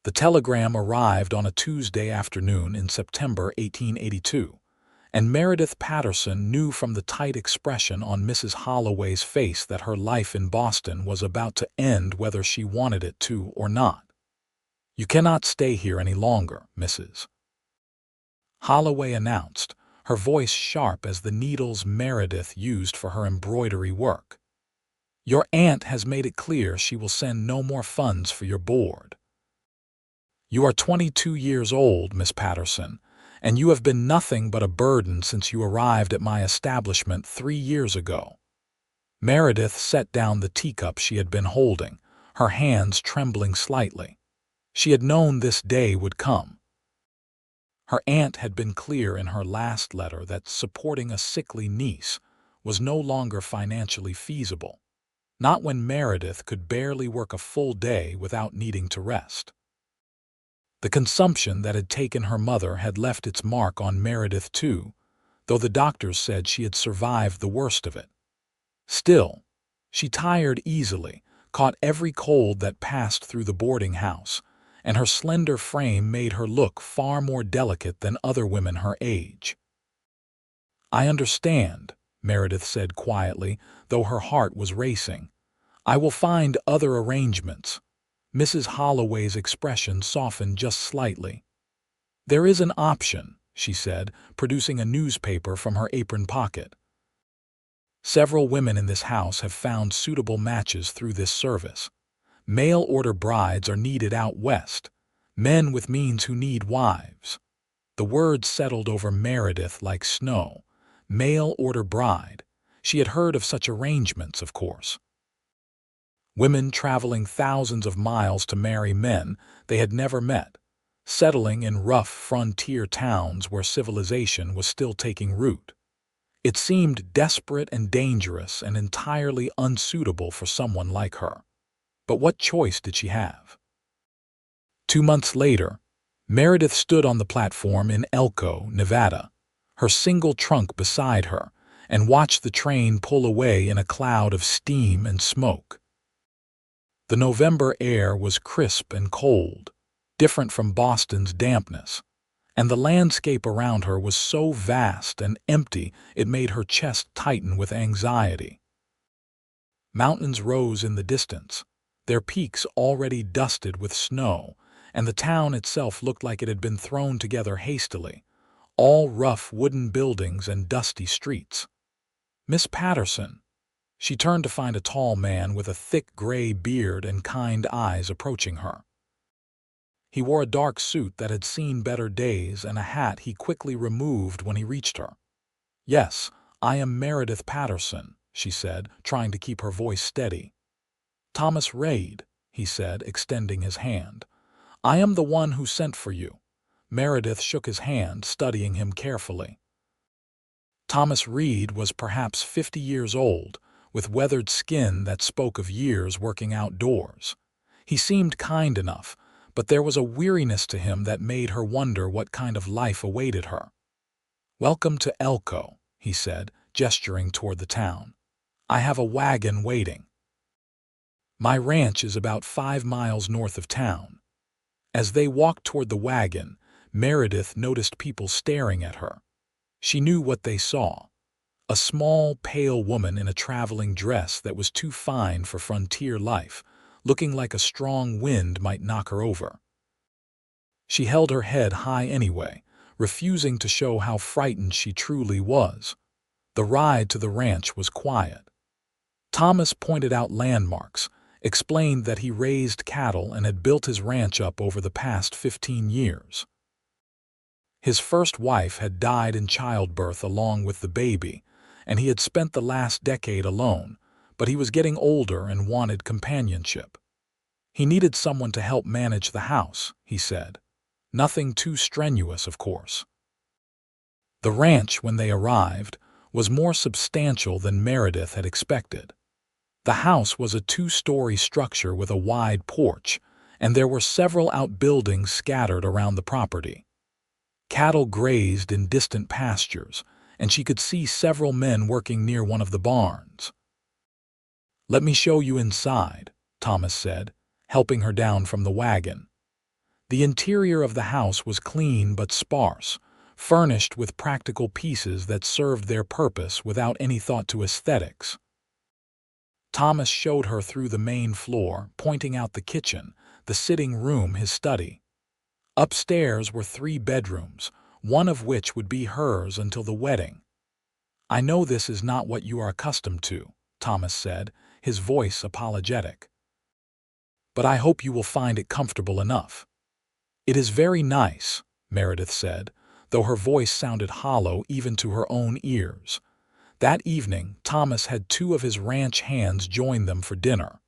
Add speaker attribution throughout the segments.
Speaker 1: The telegram arrived on a Tuesday afternoon in September 1882, and Meredith Patterson knew from the tight expression on Mrs. Holloway's face that her life in Boston was about to end whether she wanted it to or not. "You cannot stay here any longer, Mrs. Holloway announced, her voice sharp as the needles Meredith used for her embroidery work. "Your aunt has made it clear she will send no more funds for your board. You are 22 years old, Miss Patterson, and you have been nothing but a burden since you arrived at my establishment 3 years ago." Meredith set down the teacup she had been holding, her hands trembling slightly. She had known this day would come. Her aunt had been clear in her last letter that supporting a sickly niece was no longer financially feasible, not when Meredith could barely work a full day without needing to rest. The consumption that had taken her mother had left its mark on Meredith too, though the doctors said she had survived the worst of it. Still, she tired easily, caught every cold that passed through the boarding house, and her slender frame made her look far more delicate than other women her age. "I understand," Meredith said quietly, though her heart was racing. "I will find other arrangements." Mrs. Holloway's expression softened just slightly. "There is an option," she said, producing a newspaper from her apron pocket. "Several women in this house have found suitable matches through this service. Mail-order brides are needed out west, men with means who need wives." The words settled over Meredith like snow. Mail-order bride. She had heard of such arrangements, of course. Women traveling thousands of miles to marry men they had never met, settling in rough frontier towns where civilization was still taking root. It seemed desperate and dangerous and entirely unsuitable for someone like her. But what choice did she have? 2 months later, Meredith stood on the platform in Elko, Nevada, her single trunk beside her, and watched the train pull away in a cloud of steam and smoke. The November air was crisp and cold, different from Boston's dampness, and the landscape around her was so vast and empty it made her chest tighten with anxiety. Mountains rose in the distance, their peaks already dusted with snow, and the town itself looked like it had been thrown together hastily, all rough wooden buildings and dusty streets. "Miss Patterson." She turned to find a tall man with a thick gray beard and kind eyes approaching her. He wore a dark suit that had seen better days and a hat he quickly removed when he reached her. "Yes, I am Meredith Patterson," she said, trying to keep her voice steady. "Thomas Reid," he said, extending his hand. "I am the one who sent for you." Meredith shook his hand, studying him carefully. Thomas Reid was perhaps 50 years old, with weathered skin that spoke of years working outdoors. He seemed kind enough, but there was a weariness to him that made her wonder what kind of life awaited her. "Welcome to Elko," he said, gesturing toward the town. "I have a wagon waiting. My ranch is about 5 miles north of town." As they walked toward the wagon, Meredith noticed people staring at her. She knew what they saw. A small, pale woman in a traveling dress that was too fine for frontier life, looking like a strong wind might knock her over. She held her head high anyway, refusing to show how frightened she truly was. The ride to the ranch was quiet. Thomas pointed out landmarks, explained that he raised cattle and had built his ranch up over the past 15 years. His first wife had died in childbirth along with the baby, and he had spent the last decade alone, but he was getting older and wanted companionship. He needed someone to help manage the house, he said. Nothing too strenuous, of course. The ranch, when they arrived, was more substantial than Meredith had expected. The house was a 2-story structure with a wide porch, and there were several outbuildings scattered around the property. Cattle grazed in distant pastures, and she could see several men working near one of the barns. "Let me show you inside," Thomas said, helping her down from the wagon. The interior of the house was clean but sparse, furnished with practical pieces that served their purpose without any thought to aesthetics. Thomas showed her through the main floor, pointing out the kitchen, the sitting room, his study. Upstairs were 3 bedrooms, one of which would be hers until the wedding. "I know this is not what you are accustomed to," Thomas said, his voice apologetic. "But I hope you will find it comfortable enough." "It is very nice," Meredith said, though her voice sounded hollow even to her own ears. That evening, Thomas had 2 of his ranch hands join them for dinner.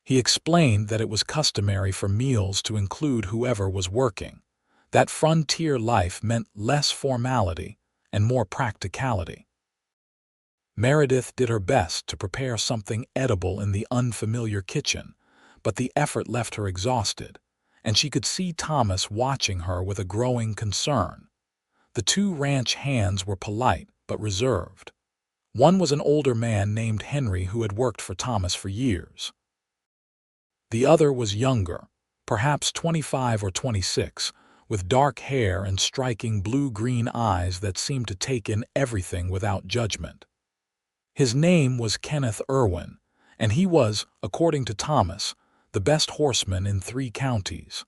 Speaker 1: He explained that it was customary for meals to include whoever was working. That frontier life meant less formality and more practicality. Meredith did her best to prepare something edible in the unfamiliar kitchen, but the effort left her exhausted, and she could see Thomas watching her with a growing concern. The 2 ranch hands were polite but reserved. One was an older man named Henry who had worked for Thomas for years. The other was younger, perhaps 25 or 26, with dark hair and striking blue-green eyes that seemed to take in everything without judgment. His name was Kenneth Irwin, and he was, according to Thomas, the best horseman in 3 counties.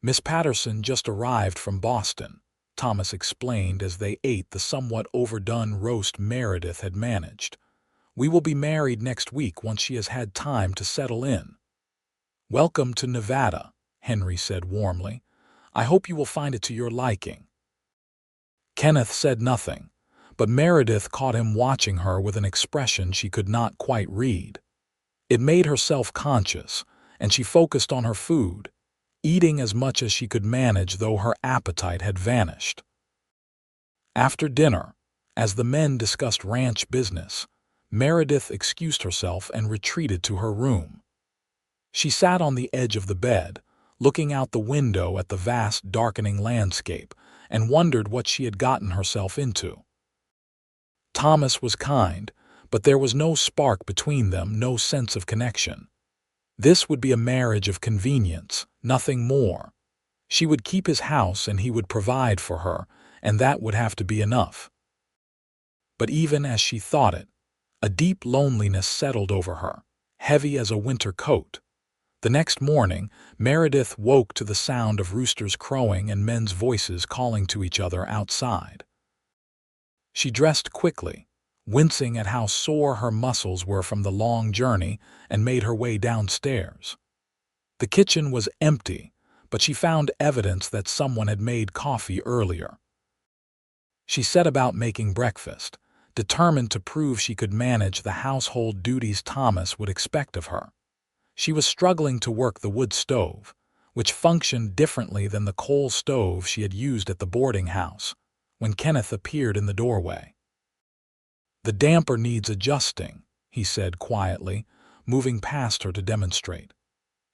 Speaker 1: "Miss Patterson just arrived from Boston," Thomas explained as they ate the somewhat overdone roast Meredith had managed. "We will be married next week once she has had time to settle in." "Welcome to Nevada," Henry said warmly. "I hope you will find it to your liking." Kenneth said nothing, but Meredith caught him watching her with an expression she could not quite read. It made her self-conscious, and she focused on her food, eating as much as she could manage though her appetite had vanished. After dinner, as the men discussed ranch business, Meredith excused herself and retreated to her room. She sat on the edge of the bed, looking out the window at the vast darkening landscape, and wondered what she had gotten herself into. Thomas was kind, but there was no spark between them, no sense of connection. This would be a marriage of convenience, nothing more. She would keep his house and he would provide for her, and that would have to be enough. But even as she thought it, a deep loneliness settled over her, heavy as a winter coat. The next morning, Meredith woke to the sound of roosters crowing and men's voices calling to each other outside. She dressed quickly, wincing at how sore her muscles were from the long journey, and made her way downstairs. The kitchen was empty, but she found evidence that someone had made coffee earlier. She set about making breakfast, determined to prove she could manage the household duties Thomas would expect of her. She was struggling to work the wood stove, which functioned differently than the coal stove she had used at the boarding house, when Kenneth appeared in the doorway. "The damper needs adjusting," he said quietly, moving past her to demonstrate.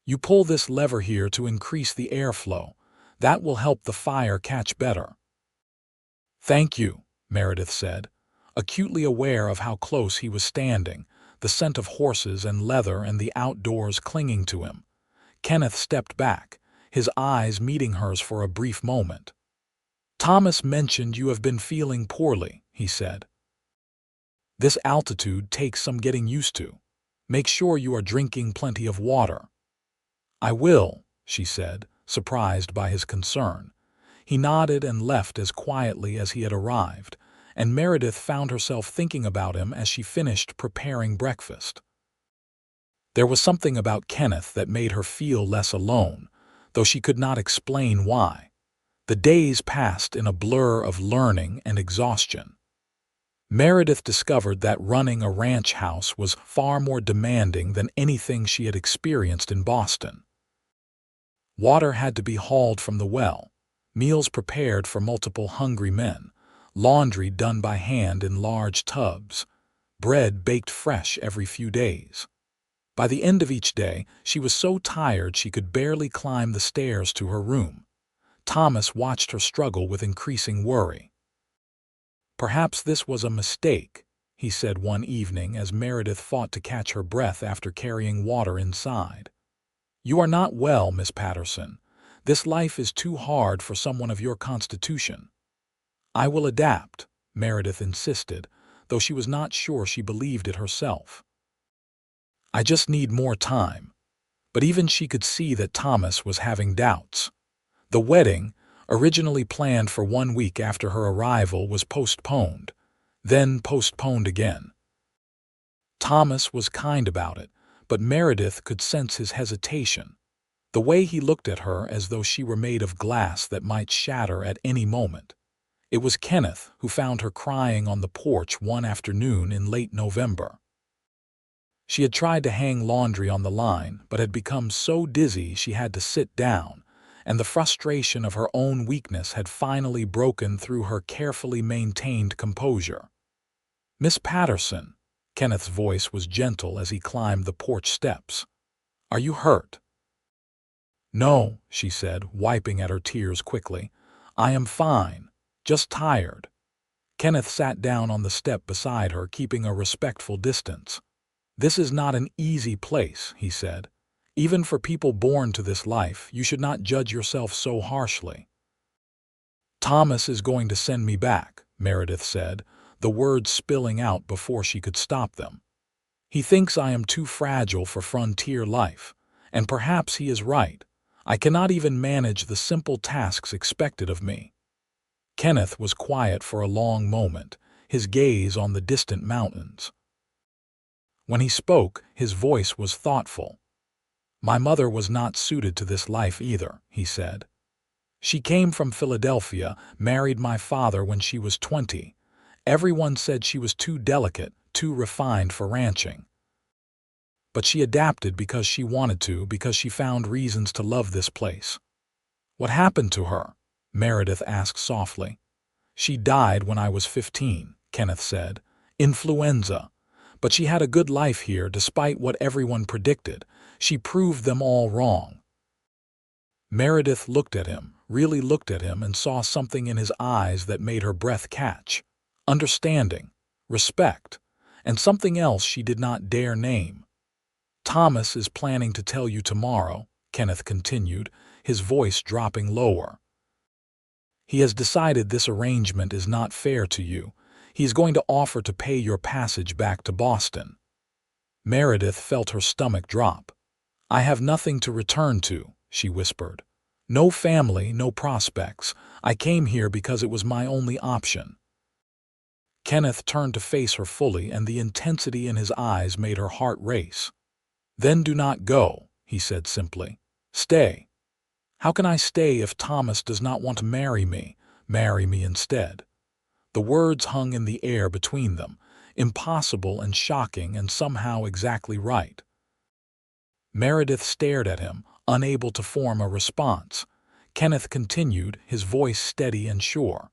Speaker 1: "You pull this lever here to increase the airflow. That will help the fire catch better." "Thank you," Meredith said, acutely aware of how close he was standing, the scent of horses and leather and the outdoors clinging to him. Kenneth stepped back, his eyes meeting hers for a brief moment. "Thomas mentioned you have been feeling poorly," he said. "This altitude takes some getting used to. Make sure you are drinking plenty of water." "I will," she said, surprised by his concern. He nodded and left as quietly as he had arrived, and Meredith found herself thinking about him as she finished preparing breakfast. There was something about Kenneth that made her feel less alone, though she could not explain why. The days passed in a blur of learning and exhaustion. Meredith discovered that running a ranch house was far more demanding than anything she had experienced in Boston. Water had to be hauled from the well, meals prepared for multiple hungry men, laundry done by hand in large tubs, bread baked fresh every few days. By the end of each day, she was so tired she could barely climb the stairs to her room. Thomas watched her struggle with increasing worry. "Perhaps this was a mistake," he said one evening as Meredith fought to catch her breath after carrying water inside. "You are not well, Miss Patterson. This life is too hard for someone of your constitution." "I will adapt," Meredith insisted, though she was not sure she believed it herself. "I just need more time." But even she could see that Thomas was having doubts. The wedding, originally planned for 1 week after her arrival, was postponed, then postponed again. Thomas was kind about it, but Meredith could sense his hesitation. The way he looked at her as though she were made of glass that might shatter at any moment. It was Kenneth who found her crying on the porch one afternoon in late November. She had tried to hang laundry on the line, but had become so dizzy she had to sit down, and the frustration of her own weakness had finally broken through her carefully maintained composure. "Miss Patterson," Kenneth's voice was gentle as he climbed the porch steps. "Are you hurt?" "No," she said, wiping at her tears quickly. "I am fine, just tired." Kenneth sat down on the step beside her, keeping a respectful distance. "This is not an easy place," he said. "Even for people born to this life, you should not judge yourself so harshly." "Thomas is going to send me back," Meredith said, the words spilling out before she could stop them. "He thinks I am too fragile for frontier life, and perhaps he is right. I cannot even manage the simple tasks expected of me." Kenneth was quiet for a long moment, his gaze on the distant mountains. When he spoke, his voice was thoughtful. "My mother was not suited to this life either," he said. "She came from Philadelphia, married my father when she was 20. Everyone said she was too delicate, too refined for ranching. But she adapted because she wanted to, because she found reasons to love this place." "What happened to her?" Meredith asked softly. "She died when I was 15, Kenneth said. "Influenza. But she had a good life here despite what everyone predicted. She proved them all wrong." Meredith looked at him, really looked at him, and saw something in his eyes that made her breath catch. Understanding, respect, and something else she did not dare name. "Thomas is planning to tell you tomorrow," Kenneth continued, his voice dropping lower. "He has decided this arrangement is not fair to you. He is going to offer to pay your passage back to Boston." Meredith felt her stomach drop. "I have nothing to return to," she whispered. "No family, no prospects. I came here because it was my only option." Kenneth turned to face her fully, and the intensity in his eyes made her heart race. "Then do not go," he said simply. "Stay." "How can I stay if Thomas does not want to marry me? Marry me instead." The words hung in the air between them, impossible and shocking and somehow exactly right. Meredith stared at him, unable to form a response. Kenneth continued, his voice steady and sure.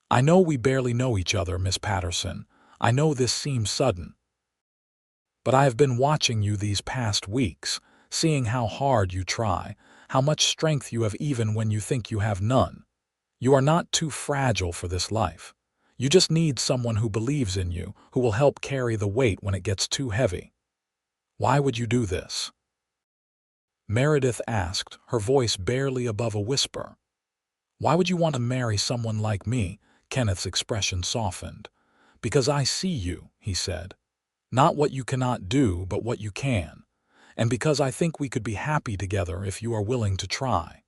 Speaker 1: "I know we barely know each other, Miss Patterson. I know this seems sudden. But I have been watching you these past weeks, seeing how hard you try, how much strength you have even when you think you have none. You are not too fragile for this life. You just need someone who believes in you, who will help carry the weight when it gets too heavy." "Why would you do this?" Meredith asked, her voice barely above a whisper. "Why would you want to marry someone like me?" Kenneth's expression softened. "Because I see you," he said. "Not what you cannot do, but what you can. And because I think we could be happy together if you are willing to try."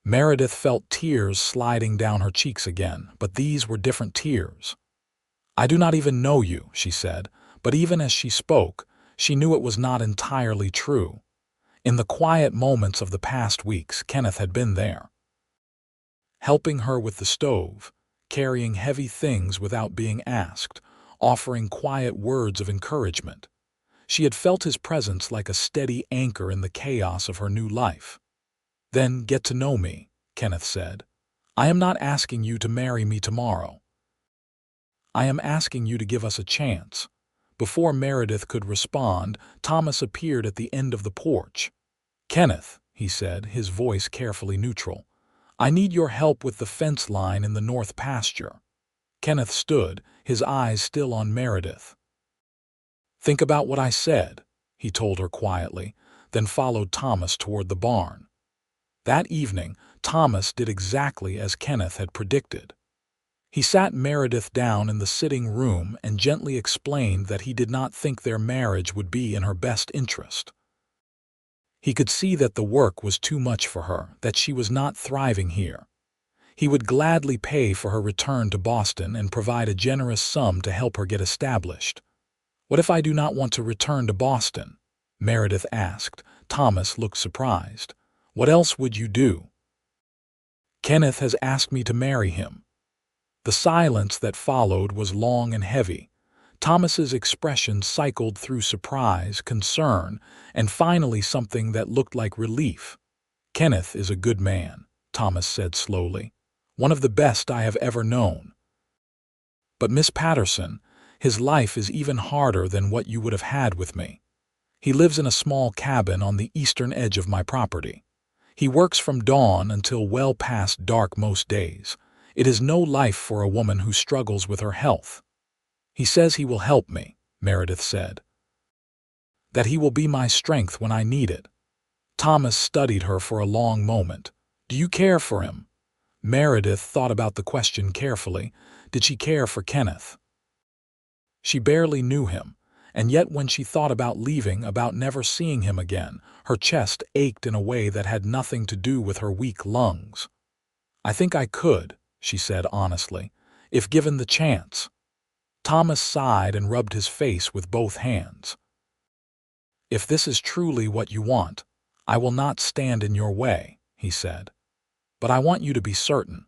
Speaker 1: Meredith felt tears sliding down her cheeks again, but these were different tears. "I do not even know you," she said, but even as she spoke, she knew it was not entirely true. In the quiet moments of the past weeks, Kenneth had been there. Helping her with the stove, carrying heavy things without being asked, offering quiet words of encouragement. She had felt his presence like a steady anchor in the chaos of her new life. "Then get to know me," Kenneth said. "I am not asking you to marry me tomorrow. I am asking you to give us a chance." Before Meredith could respond, Thomas appeared at the end of the porch. "Kenneth," he said, his voice carefully neutral, "I need your help with the fence line in the north pasture." Kenneth stood, his eyes still on Meredith. "Think about what I said," he told her quietly. then followed Thomas toward the barn. That evening, Thomas did exactly as Kenneth had predicted. He sat Meredith down in the sitting room and gently explained that he did not think their marriage would be in her best interest. He could see that the work was too much for her, that she was not thriving here. He would gladly pay for her return to Boston and provide a generous sum to help her get established. "What if I do not want to return to Boston?" Meredith asked. Thomas looked surprised. "What else would you do?" "Kenneth has asked me to marry him." The silence that followed was long and heavy. Thomas's expression cycled through surprise, concern, and finally something that looked like relief. "Kenneth is a good man," Thomas said slowly. "One of the best I have ever known. But Miss Patterson, his life is even harder than what you would have had with me. He lives in a small cabin on the eastern edge of my property. He works from dawn until well past dark most days. It is no life for a woman who struggles with her health. He says he will help me," Meredith said. "That he will be my strength when I need it." Thomas studied her for a long moment. "Do you care for him?" Meredith thought about the question carefully. Did she care for Kenneth? She barely knew him, and yet when she thought about leaving, about never seeing him again, her chest ached in a way that had nothing to do with her weak lungs. "I think I could," she said honestly, "if given the chance." Thomas sighed and rubbed his face with both hands. "If this is truly what you want, I will not stand in your way," he said. "But I want you to be certain.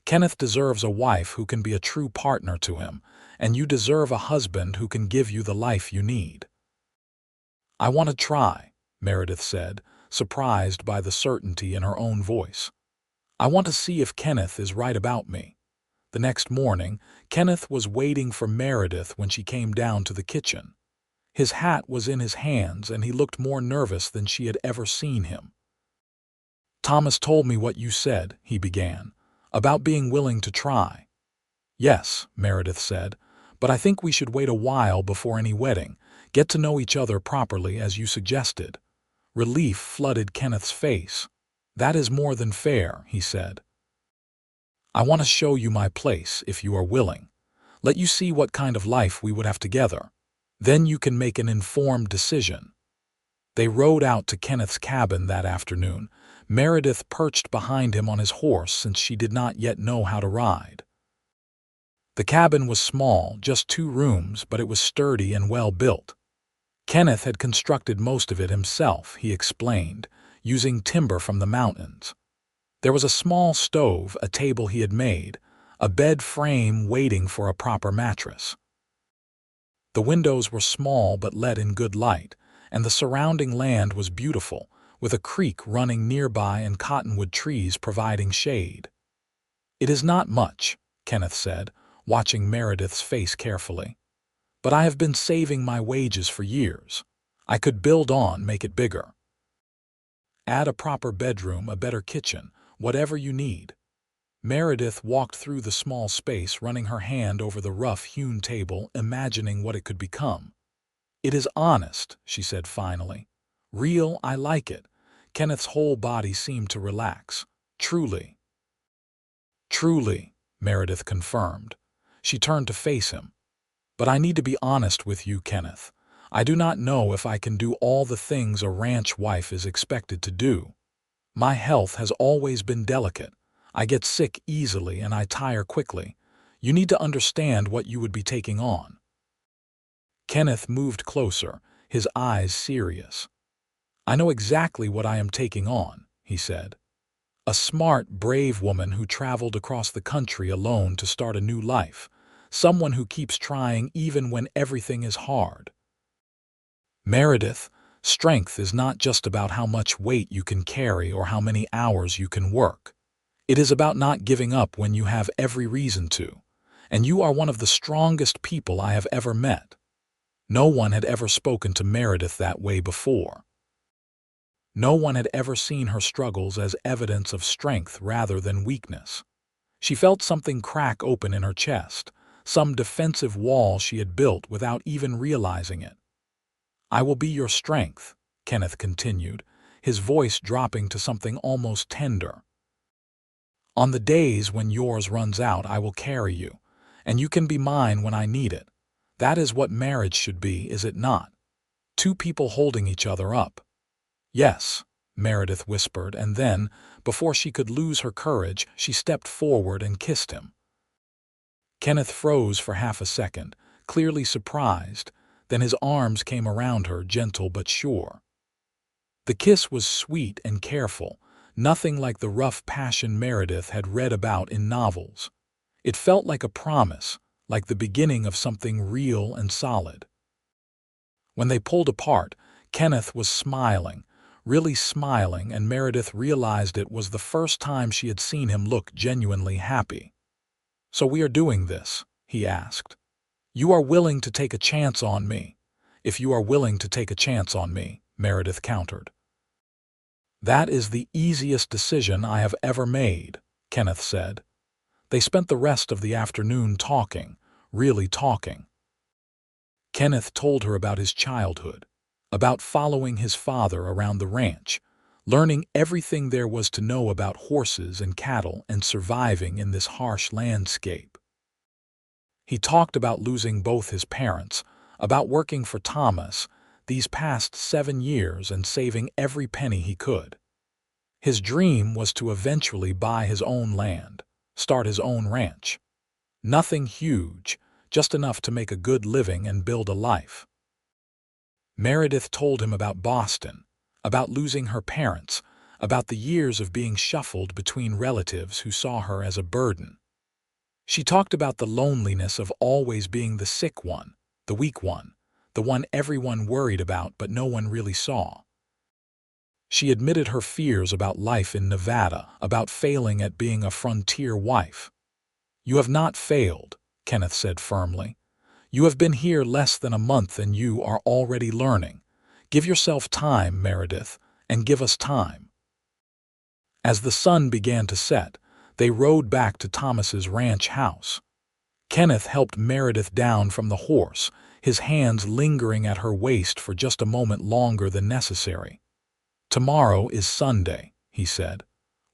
Speaker 1: Kenneth deserves a wife who can be a true partner to him, and you deserve a husband who can give you the life you need." "I want to try," Meredith said, surprised by the certainty in her own voice. "I want to see if Kenneth is right about me." The next morning, Kenneth was waiting for Meredith when she came down to the kitchen. His hat was in his hands, and he looked more nervous than she had ever seen him. "Thomas told me what you said," he began, "about being willing to try." "Yes," Meredith said, "but I think we should wait a while before any wedding, get to know each other properly as you suggested." Relief flooded Kenneth's face. "That is more than fair," he said. "I want to show you my place, if you are willing. Let you see what kind of life we would have together. Then you can make an informed decision." They rode out to Kenneth's cabin that afternoon, Meredith perched behind him on his horse since she did not yet know how to ride. The cabin was small, just 2 rooms, but it was sturdy and well built. Kenneth had constructed most of it himself, he explained, using timber from the mountains. There was a small stove, a table he had made, a bed frame waiting for a proper mattress. The windows were small but let in good light, and the surrounding land was beautiful, with a creek running nearby and cottonwood trees providing shade. "It is not much," Kenneth said, watching Meredith's face carefully. "But I have been saving my wages for years. I could build on, make it bigger. Add a proper bedroom, a better kitchen, whatever you need." Meredith walked through the small space, running her hand over the rough-hewn table, imagining what it could become. "It is honest," she said finally. "Real, I like it." Kenneth's whole body seemed to relax. "Truly." "Truly," Meredith confirmed. She turned to face him. "But I need to be honest with you, Kenneth. I do not know if I can do all the things a ranch wife is expected to do. My health has always been delicate. I get sick easily and I tire quickly. You need to understand what you would be taking on." Kenneth moved closer, his eyes serious. "I know exactly what I am taking on," he said. "A smart, brave woman who traveled across the country alone to start a new life. Someone who keeps trying even when everything is hard. Meredith, strength is not just about how much weight you can carry or how many hours you can work. It is about not giving up when you have every reason to. And you are one of the strongest people I have ever met." No one had ever spoken to Meredith that way before. No one had ever seen her struggles as evidence of strength rather than weakness. She felt something crack open in her chest, some defensive wall she had built without even realizing it. "I will be your strength," Kenneth continued, his voice dropping to something almost tender. On the days when yours runs out, I will carry you, and you can be mine when I need it. That is what marriage should be, is it not? Two people holding each other up. Yes, Meredith whispered, and then, before she could lose her courage, she stepped forward and kissed him. Kenneth froze for half a second, clearly surprised. Then his arms came around her, gentle but sure. The kiss was sweet and careful, nothing like the rough passion Meredith had read about in novels. It felt like a promise, like the beginning of something real and solid. When they pulled apart, Kenneth was smiling, really smiling, and Meredith realized it was the first time she had seen him look genuinely happy. "So we are doing this?" he asked. "You are willing to take a chance on me?" "If you are willing to take a chance on me," Meredith countered. "That is the easiest decision I have ever made," Kenneth said. They spent the rest of the afternoon talking, really talking. Kenneth told her about his childhood, about following his father around the ranch, learning everything there was to know about horses and cattle and surviving in this harsh landscape. He talked about losing both his parents, about working for Thomas these past 7 years and saving every penny he could. His dream was to eventually buy his own land, start his own ranch. Nothing huge, just enough to make a good living and build a life. Meredith told him about Boston, about losing her parents, about the years of being shuffled between relatives who saw her as a burden. She talked about the loneliness of always being the sick one, the weak one, the one everyone worried about but no one really saw. She admitted her fears about life in Nevada, about failing at being a frontier wife. "You have not failed," Kenneth said firmly. "You have been here less than a month and you are already learning. Give yourself time, Meredith, and give us time." As the sun began to set, they rode back to Thomas's ranch house. Kenneth helped Meredith down from the horse, his hands lingering at her waist for just a moment longer than necessary. "Tomorrow is Sunday," he said.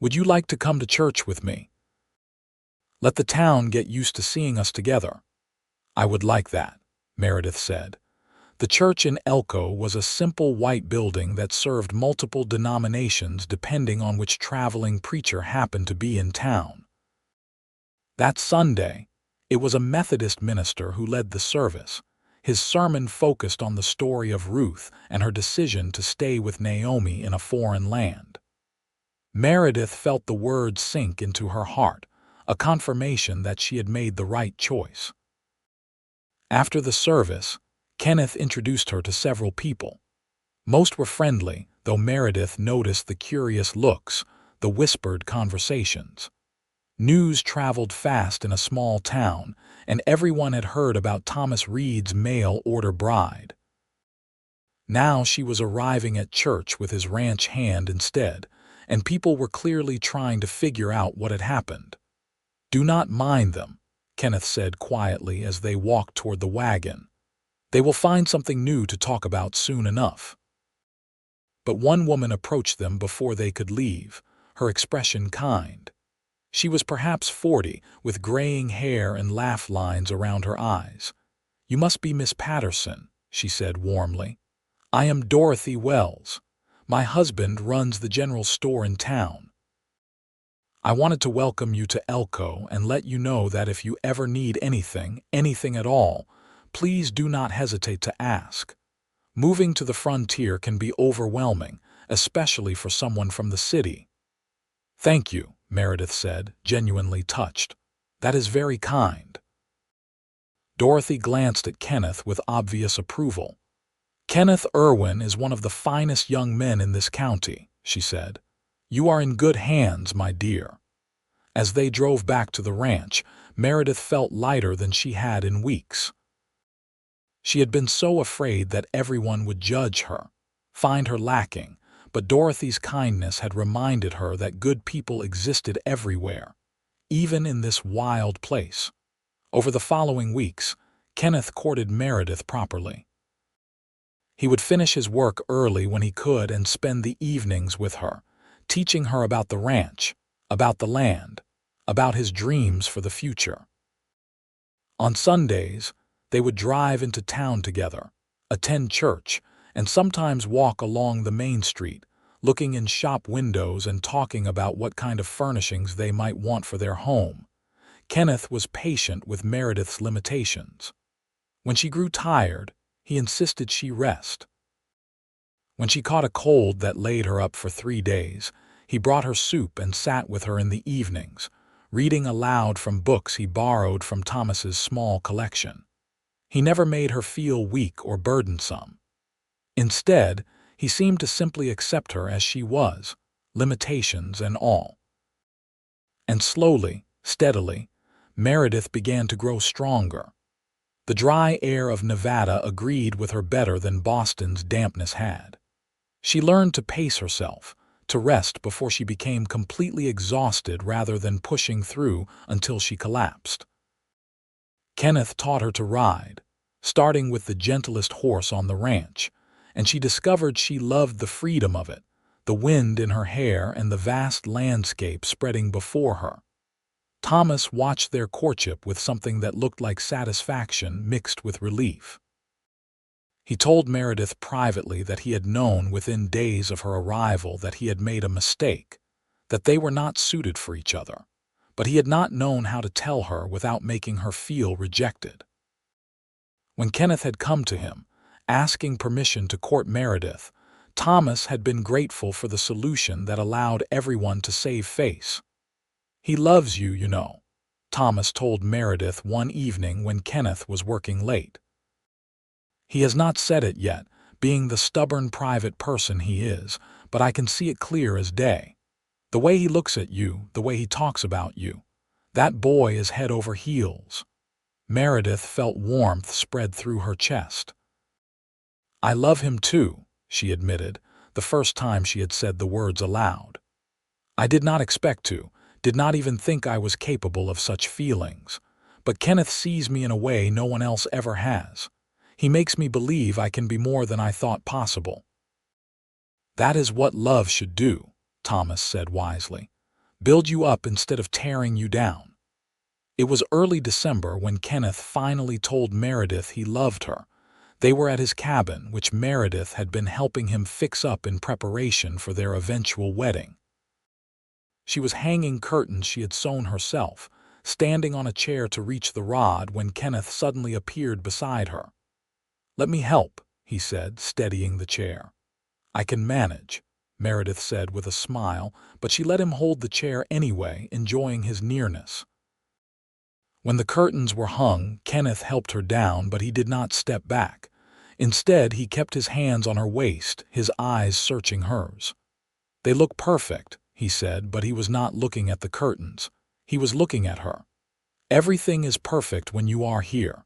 Speaker 1: "Would you like to come to church with me? Let the town get used to seeing us together." "I would like that," Meredith said. The church in Elko was a simple white building that served multiple denominations depending on which traveling preacher happened to be in town. That Sunday, it was a Methodist minister who led the service. His sermon focused on the story of Ruth and her decision to stay with Naomi in a foreign land. Meredith felt the words sink into her heart, a confirmation that she had made the right choice. After the service, Kenneth introduced her to several people. Most were friendly, though Meredith noticed the curious looks, the whispered conversations. News traveled fast in a small town, and everyone had heard about Thomas Reed's mail-order bride. Now she was arriving at church with his ranch hand instead, and people were clearly trying to figure out what had happened. "Do not mind them," Kenneth said quietly as they walked toward the wagon. "They will find something new to talk about soon enough." But one woman approached them before they could leave, her expression kind. She was perhaps 40, with graying hair and laugh lines around her eyes. "You must be Miss Patterson," she said warmly. "I am Dorothy Wells. My husband runs the general store in town. I wanted to welcome you to Elko and let you know that if you ever need anything, anything at all, please do not hesitate to ask. Moving to the frontier can be overwhelming, especially for someone from the city." "Thank you," Meredith said, genuinely touched. "That is very kind." Dorothy glanced at Kenneth with obvious approval. "Kenneth Irwin is one of the finest young men in this county," she said. "You are in good hands, my dear." As they drove back to the ranch, Meredith felt lighter than she had in weeks. She had been so afraid that everyone would judge her, find her lacking, but Dorothy's kindness had reminded her that good people existed everywhere, even in this wild place. Over the following weeks, Kenneth courted Meredith properly. He would finish his work early when he could and spend the evenings with her, teaching her about the ranch, about the land, about his dreams for the future. On Sundays, they would drive into town together, attend church, and sometimes walk along the main street, looking in shop windows and talking about what kind of furnishings they might want for their home. Kenneth was patient with Meredith's limitations. When she grew tired, he insisted she rest. When she caught a cold that laid her up for 3 days, he brought her soup and sat with her in the evenings, reading aloud from books he borrowed from Thomas's small collection. He never made her feel weak or burdensome. Instead, he seemed to simply accept her as she was, limitations and all. And slowly, steadily, Meredith began to grow stronger. The dry air of Nevada agreed with her better than Boston's dampness had. She learned to pace herself, to rest before she became completely exhausted rather than pushing through until she collapsed. Kenneth taught her to ride, starting with the gentlest horse on the ranch, and she discovered she loved the freedom of it, the wind in her hair and the vast landscape spreading before her. Thomas watched their courtship with something that looked like satisfaction mixed with relief. He told Meredith privately that he had known within days of her arrival that he had made a mistake, that they were not suited for each other, but he had not known how to tell her without making her feel rejected. When Kenneth had come to him, asking permission to court Meredith, Thomas had been grateful for the solution that allowed everyone to save face. "He loves you, you know," Thomas told Meredith one evening when Kenneth was working late. "He has not said it yet, being the stubborn private person he is, but I can see it clear as day. The way he looks at you, the way he talks about you. That boy is head over heels." Meredith felt warmth spread through her chest. "I love him too," she admitted, the first time she had said the words aloud. "I did not expect to, did not even think I was capable of such feelings. But Kenneth sees me in a way no one else ever has. He makes me believe I can be more than I thought possible." "That is what love should do," Thomas said wisely. "Build you up instead of tearing you down." It was early December when Kenneth finally told Meredith he loved her. They were at his cabin, which Meredith had been helping him fix up in preparation for their eventual wedding. She was hanging curtains she had sewn herself, standing on a chair to reach the rod when Kenneth suddenly appeared beside her. "Let me help," he said, steadying the chair. "I can manage," Meredith said with a smile, but she let him hold the chair anyway, enjoying his nearness. When the curtains were hung, Kenneth helped her down, but he did not step back. Instead, he kept his hands on her waist, his eyes searching hers. "They look perfect," he said, but he was not looking at the curtains. He was looking at her. "Everything is perfect when you are here."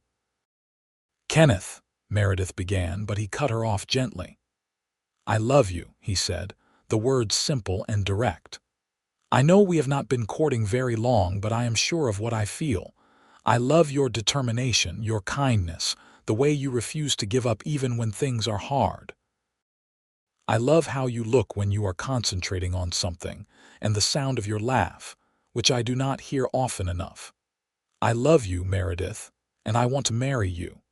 Speaker 1: "Kenneth," Meredith began, but he cut her off gently. "I love you," he said, the words simple and direct. "I know we have not been courting very long, but I am sure of what I feel. I love your determination, your kindness, the way you refuse to give up even when things are hard. I love how you look when you are concentrating on something, and the sound of your laugh, which I do not hear often enough. I love you, Meredith, and I want to marry you.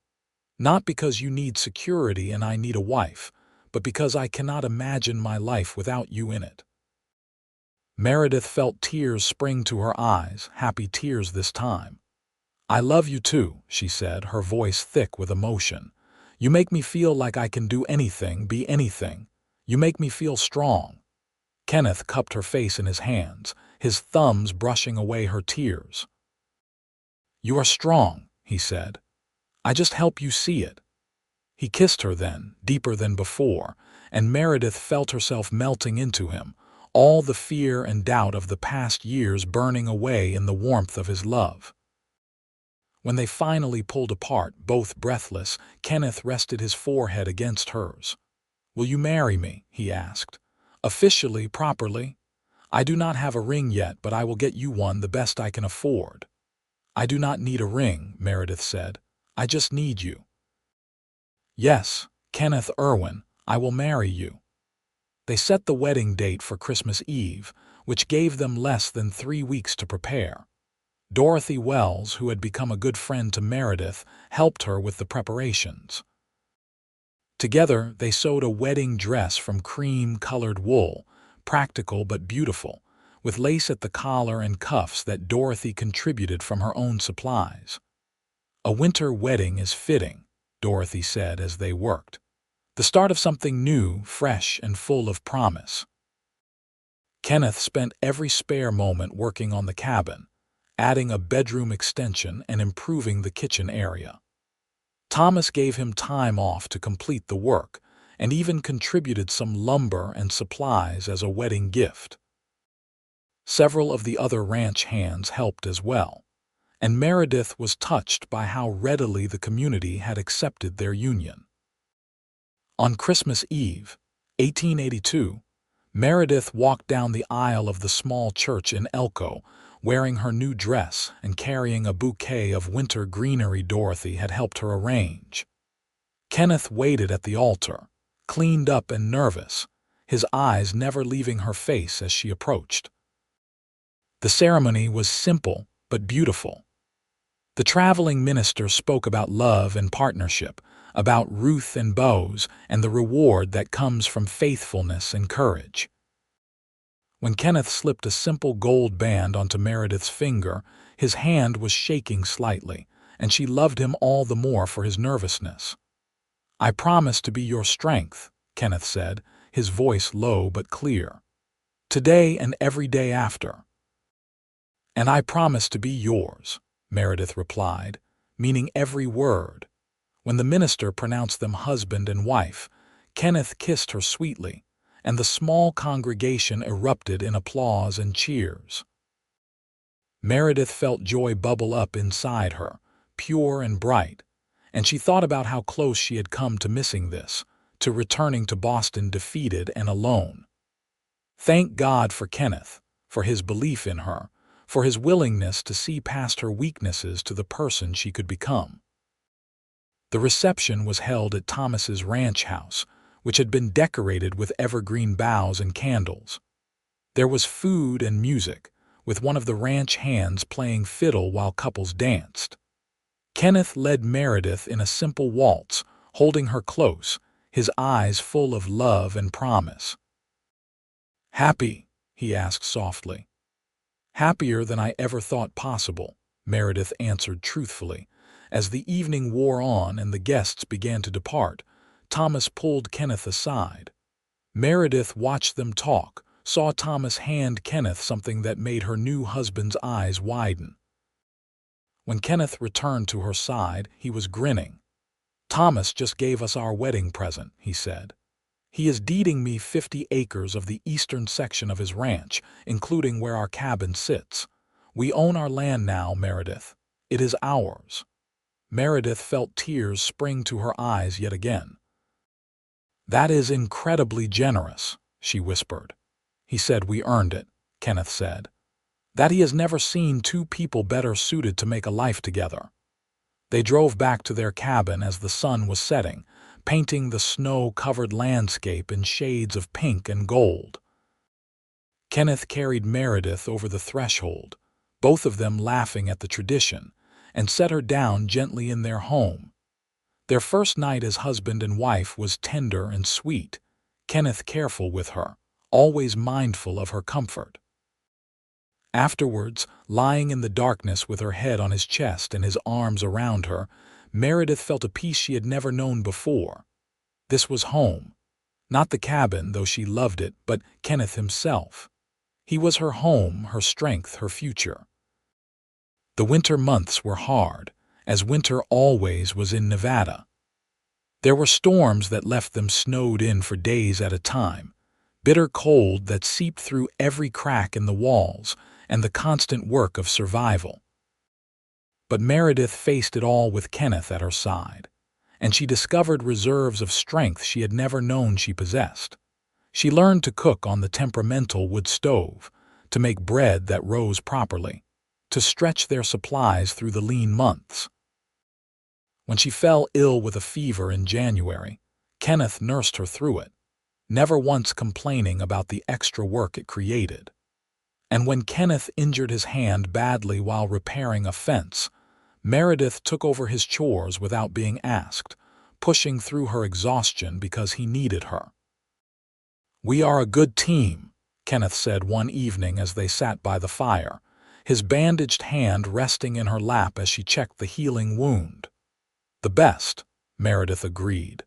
Speaker 1: Not because you need security and I need a wife, but because I cannot imagine my life without you in it." Meredith felt tears spring to her eyes, happy tears this time. "I love you too," she said, her voice thick with emotion. "You make me feel like I can do anything, be anything. You make me feel strong." Kenneth cupped her face in his hands, his thumbs brushing away her tears. "You are strong," he said. "I just help you see it." He kissed her then, deeper than before, and Meredith felt herself melting into him, all the fear and doubt of the past years burning away in the warmth of his love. When they finally pulled apart, both breathless, Kenneth rested his forehead against hers. "Will you marry me?" he asked. "Officially, properly? I do not have a ring yet, but I will get you one the best I can afford." "I do not need a ring," Meredith said. "I just need you." "Yes," Kenneth Irwin, I will marry you. They set the wedding date for Christmas Eve, which gave them less than 3 weeks to prepare. Dorothy Wells, who had become a good friend to Meredith, helped her with the preparations. Together, they sewed a wedding dress from cream-colored wool, practical but beautiful, with lace at the collar and cuffs that Dorothy contributed from her own supplies. A winter wedding is fitting, Dorothy said as they worked. The start of something new, fresh, and full of promise. Kenneth spent every spare moment working on the cabin, adding a bedroom extension and improving the kitchen area. Thomas gave him time off to complete the work, and even contributed some lumber and supplies as a wedding gift. Several of the other ranch hands helped as well, and Meredith was touched by how readily the community had accepted their union. On Christmas Eve, 1882, Meredith walked down the aisle of the small church in Elko, wearing her new dress and carrying a bouquet of winter greenery Dorothy had helped her arrange. Kenneth waited at the altar, cleaned up and nervous, his eyes never leaving her face as she approached. The ceremony was simple but beautiful. The traveling minister spoke about love and partnership, about Ruth and Boaz, and the reward that comes from faithfulness and courage. When Kenneth slipped a simple gold band onto Meredith's finger, his hand was shaking slightly, and she loved him all the more for his nervousness. "I promise to be your strength," Kenneth said, his voice low but clear. "Today and every day after." "And I promise to be yours," Meredith replied, meaning every word. When the minister pronounced them husband and wife, Kenneth kissed her sweetly, and the small congregation erupted in applause and cheers. Meredith felt joy bubble up inside her, pure and bright, and she thought about how close she had come to missing this, to returning to Boston defeated and alone. Thank God for Kenneth, for his belief in her, for his willingness to see past her weaknesses to the person she could become. The reception was held at Thomas's ranch house, which had been decorated with evergreen boughs and candles. There was food and music, with one of the ranch hands playing fiddle while couples danced. Kenneth led Meredith in a simple waltz, holding her close, his eyes full of love and promise. "Happy?" he asked softly. "Happier than I ever thought possible," Meredith answered truthfully. As the evening wore on and the guests began to depart, Thomas pulled Kenneth aside. Meredith watched them talk, saw Thomas hand Kenneth something that made her new husband's eyes widen. When Kenneth returned to her side, he was grinning. "Thomas just gave us our wedding present," he said. "He is deeding me 50 acres of the eastern section of his ranch, including where our cabin sits. We own our land now, Meredith. It is ours." Meredith felt tears spring to her eyes yet again. "That is incredibly generous," she whispered. "He said we earned it," Kenneth said. "That he has never seen two people better suited to make a life together." They drove back to their cabin as the sun was setting, painting the snow-covered landscape in shades of pink and gold. Kenneth carried Meredith over the threshold, both of them laughing at the tradition, and set her down gently in their home. Their first night as husband and wife was tender and sweet, Kenneth careful with her, always mindful of her comfort. Afterwards, lying in the darkness with her head on his chest and his arms around her, Meredith felt a peace she had never known before. This was home. Not the cabin, though she loved it, but Kenneth himself. He was her home, her strength, her future. The winter months were hard, as winter always was in Nevada. There were storms that left them snowed in for days at a time, bitter cold that seeped through every crack in the walls, and the constant work of survival. But Meredith faced it all with Kenneth at her side, and she discovered reserves of strength she had never known she possessed. She learned to cook on the temperamental wood stove, to make bread that rose properly, to stretch their supplies through the lean months. When she fell ill with a fever in January, Kenneth nursed her through it, never once complaining about the extra work it created. And when Kenneth injured his hand badly while repairing a fence, Meredith took over his chores without being asked, pushing through her exhaustion because he needed her. "We are a good team," Kenneth said one evening as they sat by the fire, his bandaged hand resting in her lap as she checked the healing wound. "The best," Meredith agreed.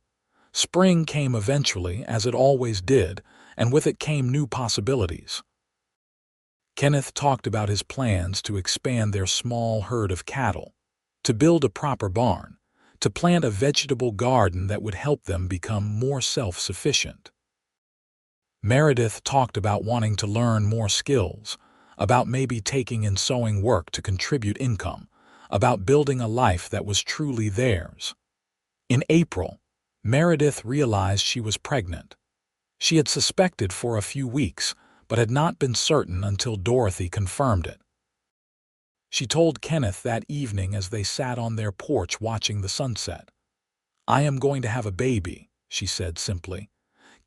Speaker 1: Spring came eventually, as it always did, and with it came new possibilities. Kenneth talked about his plans to expand their small herd of cattle, to build a proper barn, to plant a vegetable garden that would help them become more self-sufficient. Meredith talked about wanting to learn more skills, about maybe taking in sewing work to contribute income, about building a life that was truly theirs. In April, Meredith realized she was pregnant. She had suspected for a few weeks, but had not been certain until Dorothy confirmed it. She told Kenneth that evening as they sat on their porch watching the sunset. "I am going to have a baby," she said simply.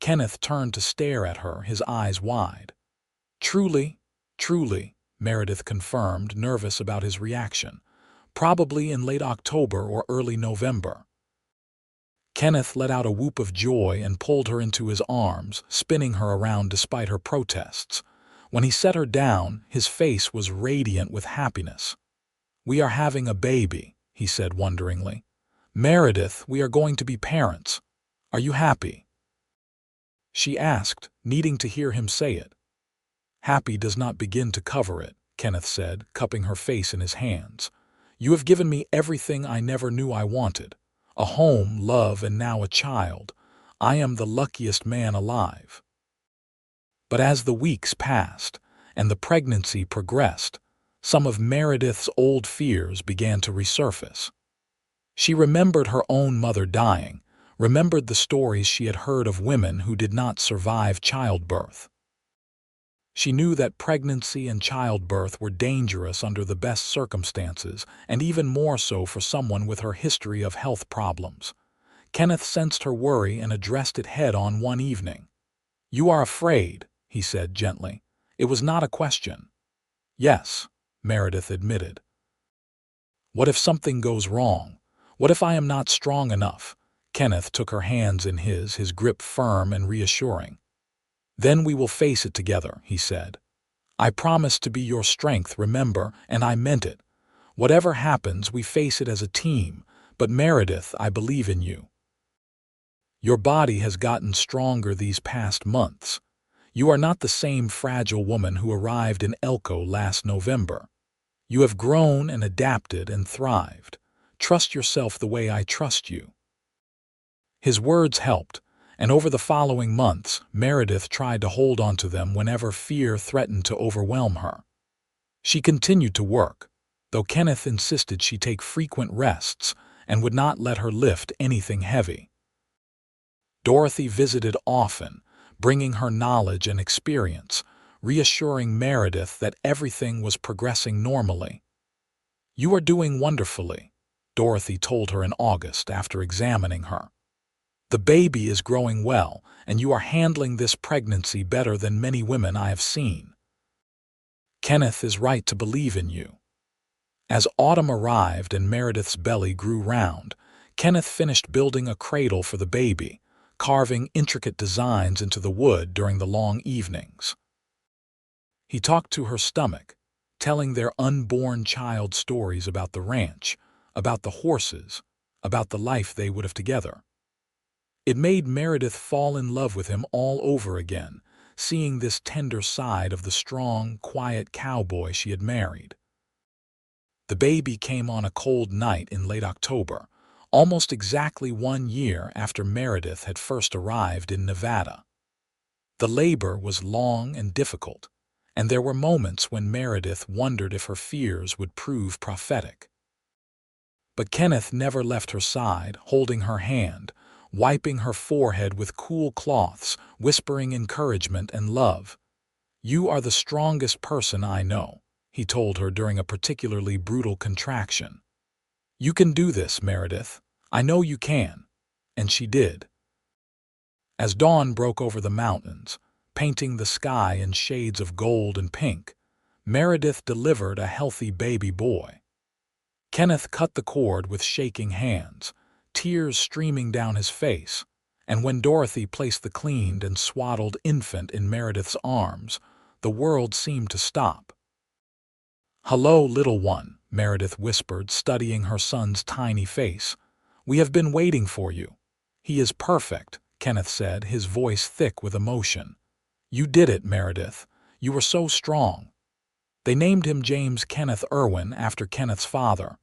Speaker 1: Kenneth turned to stare at her, his eyes wide. "Truly, truly," Meredith confirmed, nervous about his reaction. "Probably in late October or early November." Kenneth let out a whoop of joy and pulled her into his arms, spinning her around despite her protests. When he set her down, his face was radiant with happiness. "We are having a baby," he said wonderingly. "Meredith, we are going to be parents. Are you happy?" She asked, needing to hear him say it. "Happy does not begin to cover it," Kenneth said, cupping her face in his hands. "You have given me everything I never knew I wanted. A home, love, and now a child. I am the luckiest man alive." But as the weeks passed and the pregnancy progressed, some of Meredith's old fears began to resurface. She remembered her own mother dying, remembered the stories she had heard of women who did not survive childbirth. She knew that pregnancy and childbirth were dangerous under the best circumstances, and even more so for someone with her history of health problems. Kenneth sensed her worry and addressed it head-on one evening. "You are afraid," he said gently. It was not a question. "Yes," Meredith admitted. "What if something goes wrong? What if I am not strong enough?" Kenneth took her hands in his grip firm and reassuring. "Then we will face it together," he said. "I promise to be your strength, remember, and I meant it. Whatever happens, we face it as a team, but Meredith, I believe in you. Your body has gotten stronger these past months. You are not the same fragile woman who arrived in Elko last November. You have grown and adapted and thrived. Trust yourself the way I trust you." His words helped, and over the following months, Meredith tried to hold on to them whenever fear threatened to overwhelm her. She continued to work, though Kenneth insisted she take frequent rests and would not let her lift anything heavy. Dorothy visited often, bringing her knowledge and experience, reassuring Meredith that everything was progressing normally. "You are doing wonderfully," Dorothy told her in August after examining her. "The baby is growing well, and you are handling this pregnancy better than many women I have seen. Kenneth is right to believe in you." As autumn arrived and Meredith's belly grew round, Kenneth finished building a cradle for the baby, carving intricate designs into the wood during the long evenings. He talked to her stomach, telling their unborn child stories about the ranch, about the horses, about the life they would have together. It made Meredith fall in love with him all over again, seeing this tender side of the strong, quiet cowboy she had married. The baby came on a cold night in late October, almost exactly 1 year after Meredith had first arrived in Nevada. The labor was long and difficult, and there were moments when Meredith wondered if her fears would prove prophetic. But Kenneth never left her side, holding her hand, wiping her forehead with cool cloths, whispering encouragement and love. "You are the strongest person I know," he told her during a particularly brutal contraction. "You can do this, Meredith. I know you can." And she did. As dawn broke over the mountains, painting the sky in shades of gold and pink, Meredith delivered a healthy baby boy. Kenneth cut the cord with shaking hands, tears streaming down his face, and when Dorothy placed the cleaned and swaddled infant in Meredith's arms, the world seemed to stop. "Hello, little one," Meredith whispered, studying her son's tiny face. "We have been waiting for you." "He is perfect," Kenneth said, his voice thick with emotion. "You did it, Meredith. You were so strong." They named him James Kenneth Irwin after Kenneth's father.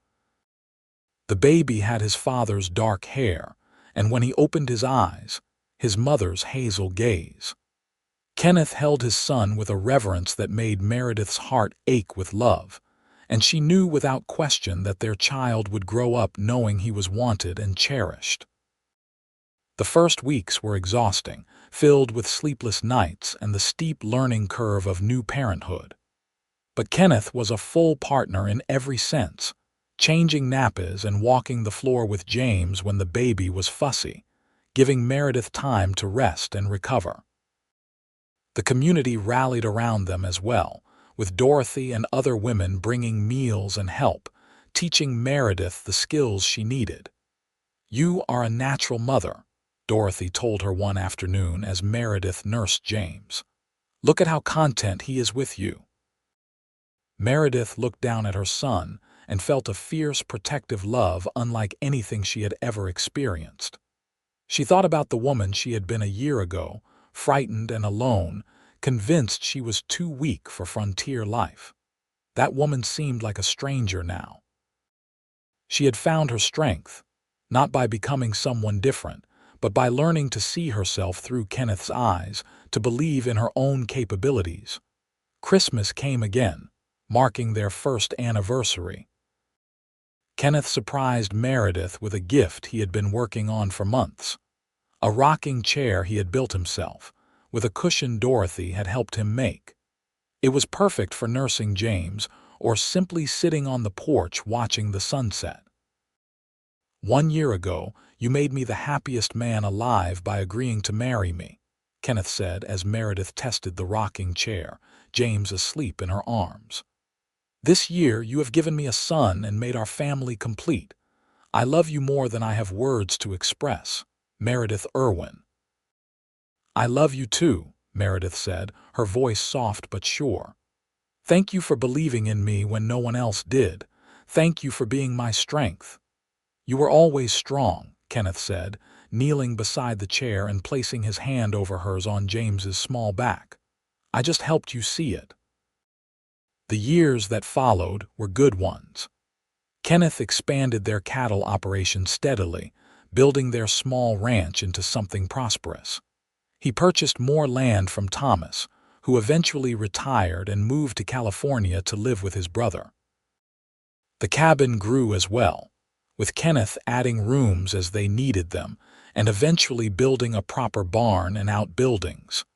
Speaker 1: The baby had his father's dark hair, and when he opened his eyes, his mother's hazel gaze. Kenneth held his son with a reverence that made Meredith's heart ache with love, and she knew without question that their child would grow up knowing he was wanted and cherished. The first weeks were exhausting, filled with sleepless nights and the steep learning curve of new parenthood. But Kenneth was a full partner in every sense, changing nappies and walking the floor with James when the baby was fussy, giving Meredith time to rest and recover. The community rallied around them as well, with Dorothy and other women bringing meals and help, teaching Meredith the skills she needed. "You are a natural mother," Dorothy told her one afternoon as Meredith nursed James. "Look at how content he is with you." Meredith looked down at her son and felt a fierce, protective love unlike anything she had ever experienced. She thought about the woman she had been a year ago, frightened and alone, convinced she was too weak for frontier life. That woman seemed like a stranger now. She had found her strength, not by becoming someone different, but by learning to see herself through Kenneth's eyes, to believe in her own capabilities. Christmas came again, marking their first anniversary. Kenneth surprised Meredith with a gift he had been working on for months. A rocking chair he had built himself, with a cushion Dorothy had helped him make. It was perfect for nursing James or simply sitting on the porch watching the sunset. "1 year ago, you made me the happiest man alive by agreeing to marry me," Kenneth said as Meredith tested the rocking chair, James asleep in her arms. "This year you have given me a son and made our family complete. I love you more than I have words to express." Meredith Irwin. "I love you too," Meredith said, her voice soft but sure. "Thank you for believing in me when no one else did. Thank you for being my strength." "You were always strong," Kenneth said, kneeling beside the chair and placing his hand over hers on James's small back. "I just helped you see it." The years that followed were good ones. Kenneth expanded their cattle operation steadily, building their small ranch into something prosperous. He purchased more land from Thomas, who eventually retired and moved to California to live with his brother. The cabin grew as well, with Kenneth adding rooms as they needed them and eventually building a proper barn and outbuildings.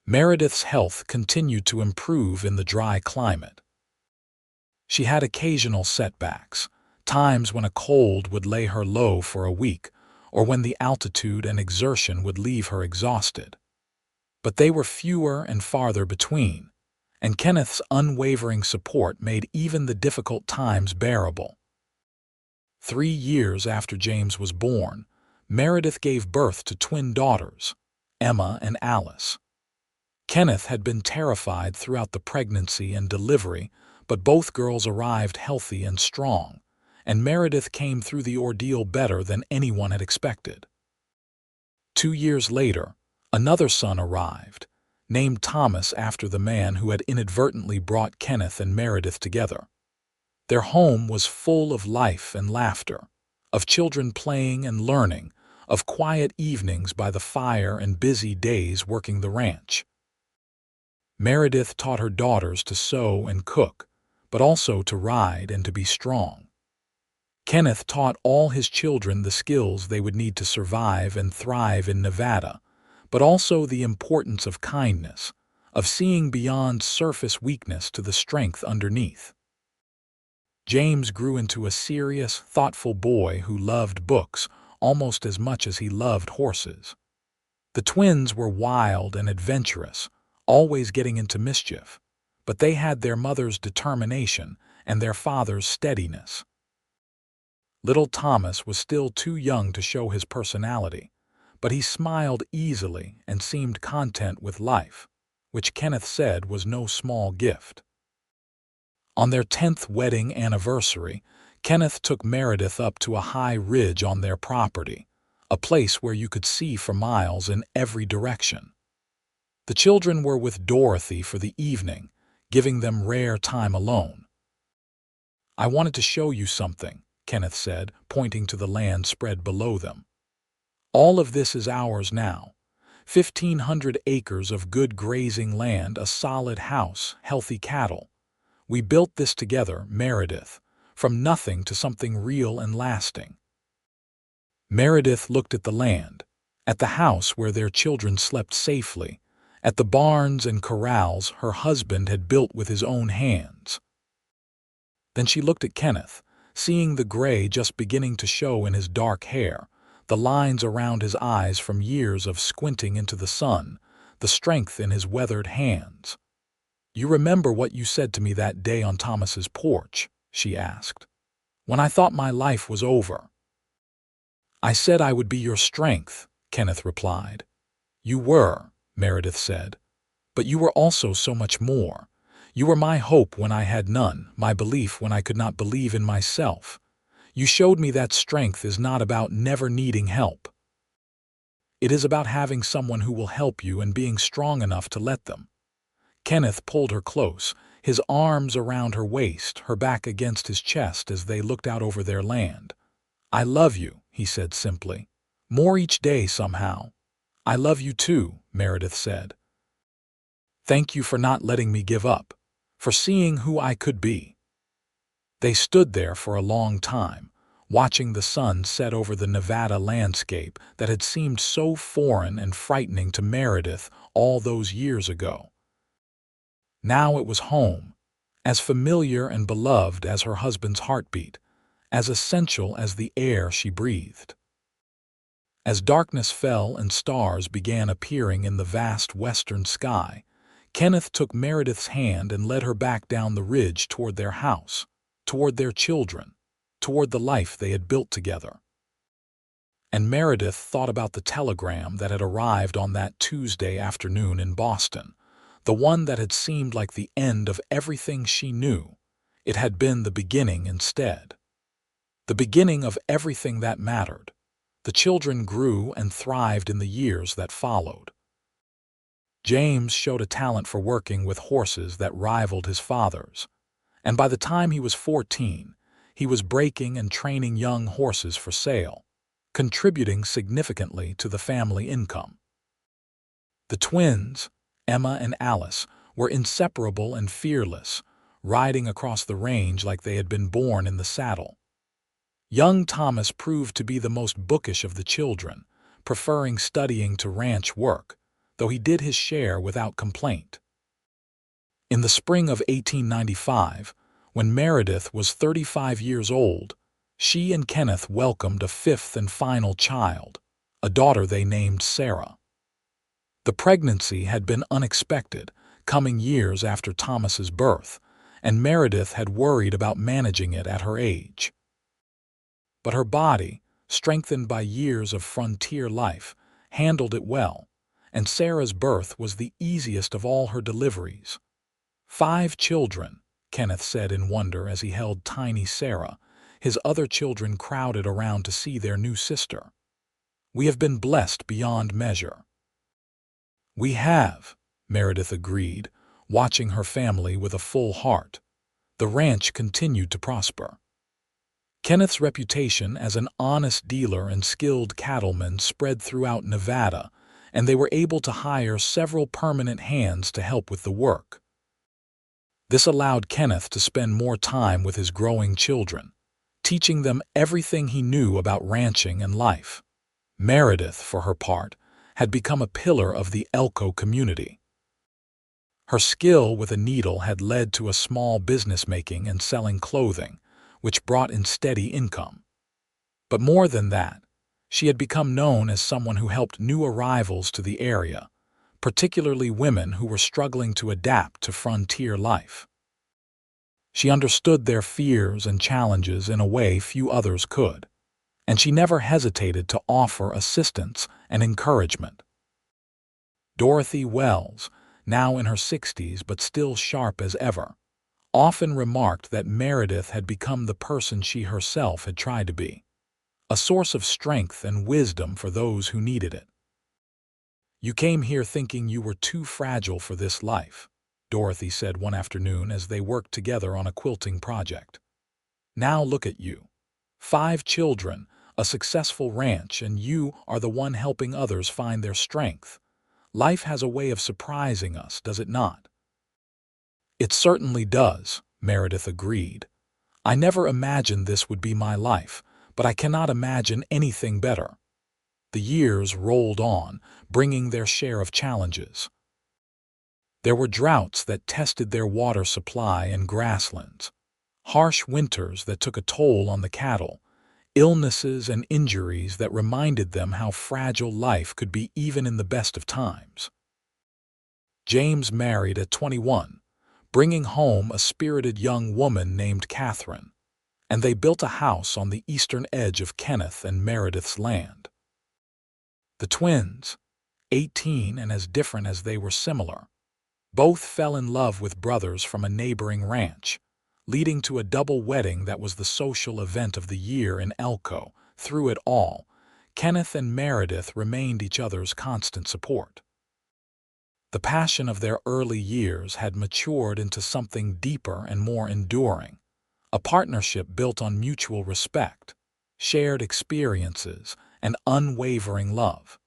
Speaker 1: Meredith's health continued to improve in the dry climate. She had occasional setbacks, times when a cold would lay her low for a week, or when the altitude and exertion would leave her exhausted. But they were fewer and farther between, and Kenneth's unwavering support made even the difficult times bearable. 3 years after James was born, Meredith gave birth to twin daughters, Emma and Alice. Kenneth had been terrified throughout the pregnancy and delivery, but both girls arrived healthy and strong, and Meredith came through the ordeal better than anyone had expected. 2 years later, another son arrived, named Thomas after the man who had inadvertently brought Kenneth and Meredith together. Their home was full of life and laughter, of children playing and learning, of quiet evenings by the fire and busy days working the ranch. Meredith taught her daughters to sew and cook, but also to ride and to be strong. Kenneth taught all his children the skills they would need to survive and thrive in Nevada, but also the importance of kindness, of seeing beyond surface weakness to the strength underneath. James grew into a serious, thoughtful boy who loved books almost as much as he loved horses. The twins were wild and adventurous, always getting into mischief, but they had their mother's determination and their father's steadiness. Little Thomas was still too young to show his personality, but he smiled easily and seemed content with life, which Kenneth said was no small gift. On their 10th wedding anniversary, Kenneth took Meredith up to a high ridge on their property, a place where you could see for miles in every direction. The children were with Dorothy for the evening, giving them rare time alone. "I wanted to show you something," Kenneth said, pointing to the land spread below them. "All of this is ours now. 1,500 acres of good grazing land, a solid house, healthy cattle. We built this together, Meredith, from nothing to something real and lasting." Meredith looked at the land, at the house where their children slept safely, at the barns and corrals her husband had built with his own hands. Then she looked at Kenneth, seeing the gray just beginning to show in his dark hair, the lines around his eyes from years of squinting into the sun, the strength in his weathered hands. "You remember what you said to me that day on Thomas's porch?" she asked. "When I thought my life was over." "I said I would be your strength," Kenneth replied. "You were," Meredith said, "but you were also so much more. You were my hope when I had none, my belief when I could not believe in myself. You showed me that strength is not about never needing help. It is about having someone who will help you and being strong enough to let them." Kenneth pulled her close, his arms around her waist, her back against his chest as they looked out over their land. "I love you," he said simply. "More each day somehow." "I love you too," Meredith said. "Thank you for not letting me give up, for seeing who I could be." They stood there for a long time, watching the sun set over the Nevada landscape that had seemed so foreign and frightening to Meredith all those years ago. Now it was home, as familiar and beloved as her husband's heartbeat, as essential as the air she breathed. As darkness fell and stars began appearing in the vast western sky, Kenneth took Meredith's hand and led her back down the ridge toward their house, toward their children, toward the life they had built together. And Meredith thought about the telegram that had arrived on that Tuesday afternoon in Boston, the one that had seemed like the end of everything she knew. It had been the beginning instead. The beginning of everything that mattered. The children grew and thrived in the years that followed. James showed a talent for working with horses that rivaled his father's, and by the time he was 14, he was breaking and training young horses for sale, contributing significantly to the family income. The twins, Emma and Alice, were inseparable and fearless, riding across the range like they had been born in the saddle. Young Thomas proved to be the most bookish of the children, preferring studying to ranch work, though he did his share without complaint. In the spring of 1895, when Meredith was 35 years old, she and Kenneth welcomed a fifth and final child, a daughter they named Sarah. The pregnancy had been unexpected, coming years after Thomas's birth, and Meredith had worried about managing it at her age. But her body, strengthened by years of frontier life, handled it well, and Sarah's birth was the easiest of all her deliveries. 5 children, Kenneth said in wonder as he held tiny Sarah. His other children crowded around to see their new sister. "We have been blessed beyond measure." "We have," Meredith agreed, watching her family with a full heart. The ranch continued to prosper. Kenneth's reputation as an honest dealer and skilled cattleman spread throughout Nevada, and they were able to hire several permanent hands to help with the work. This allowed Kenneth to spend more time with his growing children, teaching them everything he knew about ranching and life. Meredith, for her part, had become a pillar of the Elko community. Her skill with a needle had led to a small business making and selling clothing, which brought in steady income. But more than that, She had become known as someone who helped new arrivals to the area, particularly women who were struggling to adapt to frontier life. She understood their fears and challenges in a way few others could, and she never hesitated to offer assistance and encouragement. Dorothy Wells, now in her 60s but still sharp as ever, often remarked that Meredith had become the person she herself had tried to be, a source of strength and wisdom for those who needed it. "You came here thinking you were too fragile for this life," Dorothy said one afternoon as they worked together on a quilting project. "Now look at you. 5 children, a successful ranch, and you are the one helping others find their strength. Life has a way of surprising us, does it not?" "It certainly does," Meredith agreed. "I never imagined this would be my life, but I cannot imagine anything better." The years rolled on, bringing their share of challenges. There were droughts that tested their water supply and grasslands, harsh winters that took a toll on the cattle, illnesses and injuries that reminded them how fragile life could be even in the best of times. James married at 21, bringing home a spirited young woman named Catherine, and they built a house on the eastern edge of Kenneth and Meredith's land. The twins, 18 and as different as they were similar, both fell in love with brothers from a neighboring ranch, leading to a double wedding that was the social event of the year in Elko. Through it all, Kenneth and Meredith remained each other's constant support. The passion of their early years had matured into something deeper and more enduring, a partnership built on mutual respect, shared experiences, and unwavering love.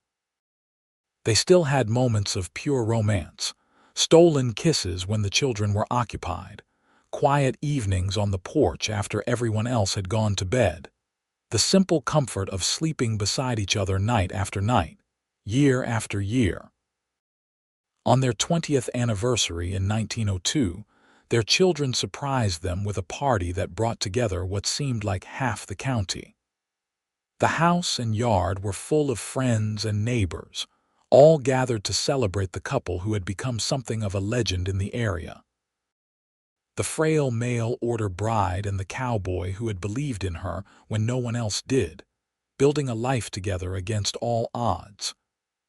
Speaker 1: They still had moments of pure romance, stolen kisses when the children were occupied, quiet evenings on the porch after everyone else had gone to bed, the simple comfort of sleeping beside each other night after night, year after year. On their 20th anniversary in 1902, their children surprised them with a party that brought together what seemed like half the county. The house and yard were full of friends and neighbors, all gathered to celebrate the couple who had become something of a legend in the area. The frail mail-order bride and the cowboy who had believed in her when no one else did, building a life together against all odds.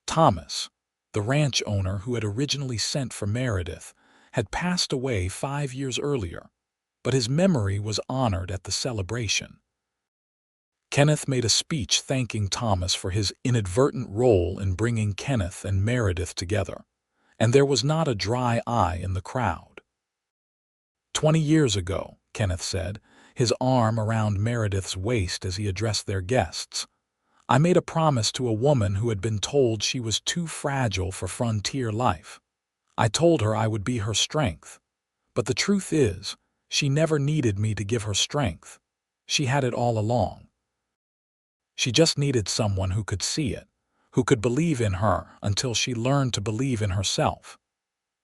Speaker 1: Thomas, the ranch owner who had originally sent for Meredith, had passed away 5 years earlier, but his memory was honored at the celebration. Kenneth made a speech thanking Thomas for his inadvertent role in bringing Kenneth and Meredith together, and there was not a dry eye in the crowd. 20 years ago, Kenneth said, his arm around Meredith's waist as he addressed their guests, I made a promise to a woman who had been told she was too fragile for frontier life. I told her I would be her strength. But the truth is, she never needed me to give her strength. She had it all along. She just needed someone who could see it, who could believe in her until she learned to believe in herself.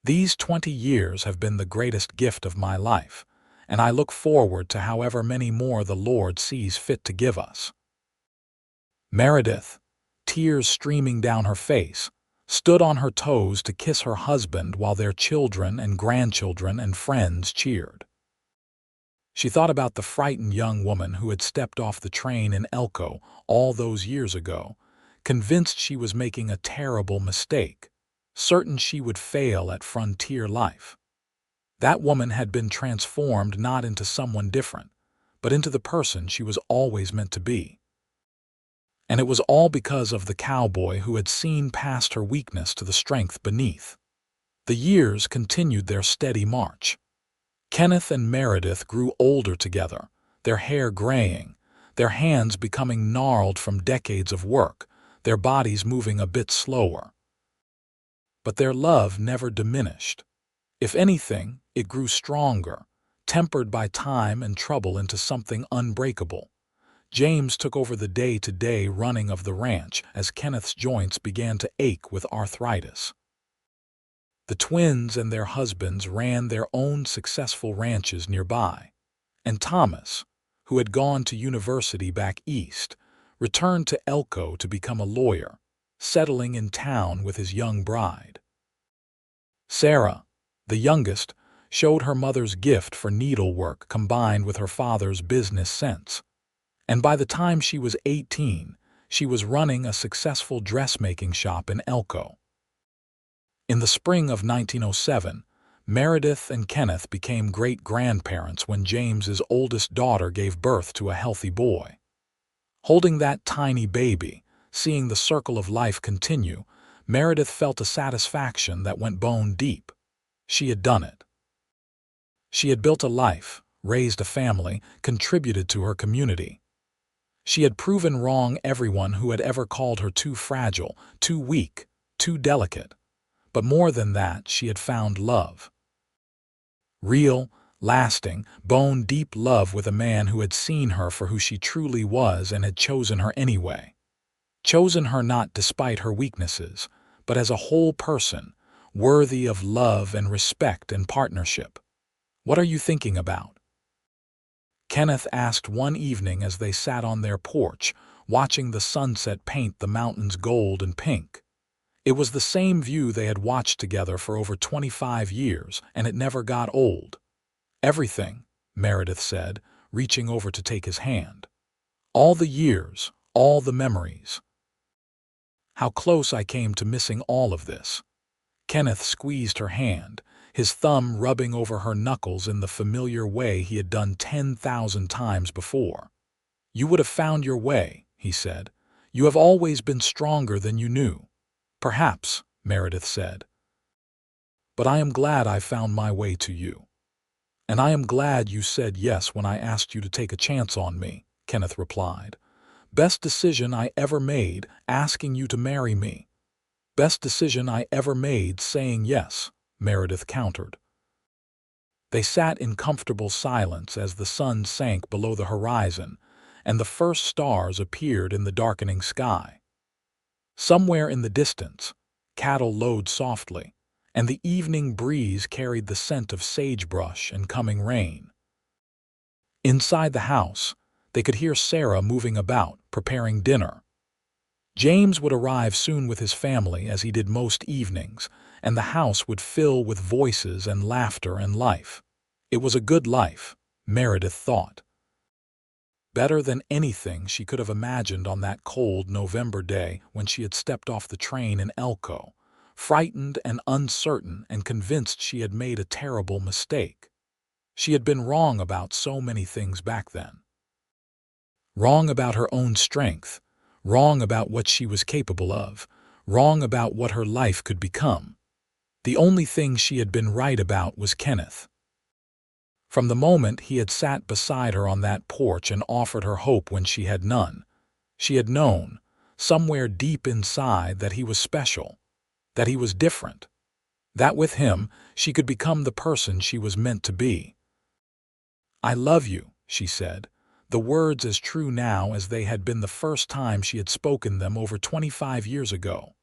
Speaker 1: These 20 years have been the greatest gift of my life, and I look forward to however many more the Lord sees fit to give us. Meredith, tears streaming down her face, stood on her toes to kiss her husband while their children and grandchildren and friends cheered. She thought about the frightened young woman who had stepped off the train in Elko all those years ago, convinced she was making a terrible mistake, certain she would fail at frontier life. That woman had been transformed not into someone different, but into the person she was always meant to be. And it was all because of the cowboy who had seen past her weakness to the strength beneath. The years continued their steady march. Kenneth and Meredith grew older together, their hair graying, their hands becoming gnarled from decades of work, their bodies moving a bit slower. But their love never diminished. If anything, it grew stronger, tempered by time and trouble into something unbreakable. James took over the day-to-day running of the ranch as Kenneth's joints began to ache with arthritis. The twins and their husbands ran their own successful ranches nearby, and Thomas, who had gone to university back east, returned to Elko to become a lawyer, settling in town with his young bride. Sarah, the youngest, showed her mother's gift for needlework combined with her father's business sense. And by the time she was 18, she was running a successful dressmaking shop in Elko. In the spring of 1907, Meredith and Kenneth became great-grandparents when James's oldest daughter gave birth to a healthy boy. Holding that tiny baby, seeing the circle of life continue, Meredith felt a satisfaction that went bone deep. She had done it. She had built a life, raised a family, contributed to her community. She had proven wrong everyone who had ever called her too fragile, too weak, too delicate. But more than that, she had found love. Real, lasting, bone-deep love with a man who had seen her for who she truly was and had chosen her anyway. Chosen her not despite her weaknesses, but as a whole person, worthy of love and respect and partnership. "What are you thinking about?" Kenneth asked one evening as they sat on their porch, watching the sunset paint the mountains gold and pink. It was the same view they had watched together for over 25 years, and it never got old. "Everything," Meredith said, reaching over to take his hand. "All the years, all the memories." "How close I came to missing all of this." Kenneth squeezed her hand, his thumb rubbing over her knuckles in the familiar way he had done 10,000 times before. "You would have found your way," he said. "You have always been stronger than you knew." "Perhaps," Meredith said. "But I am glad I found my way to you." "And I am glad you said yes when I asked you to take a chance on me," Kenneth replied. "Best decision I ever made, asking you to marry me." "Best decision I ever made, saying yes," Meredith countered. They sat in comfortable silence as the sun sank below the horizon and the first stars appeared in the darkening sky. Somewhere in the distance, cattle lowed softly, and the evening breeze carried the scent of sagebrush and coming rain. Inside the house, they could hear Sarah moving about, preparing dinner. James would arrive soon with his family, as he did most evenings, and the house would fill with voices and laughter and life. It was a good life, Meredith thought. Better than anything she could have imagined on that cold November day when she had stepped off the train in Elko, frightened and uncertain and convinced she had made a terrible mistake. She had been wrong about so many things back then. Wrong about her own strength, wrong about what she was capable of, wrong about what her life could become. The only thing she had been right about was Kenneth. From the moment he had sat beside her on that porch and offered her hope when she had none, she had known, somewhere deep inside, that he was special, that he was different, that with him she could become the person she was meant to be. "I love you," she said, the words as true now as they had been the first time she had spoken them over 25 years ago.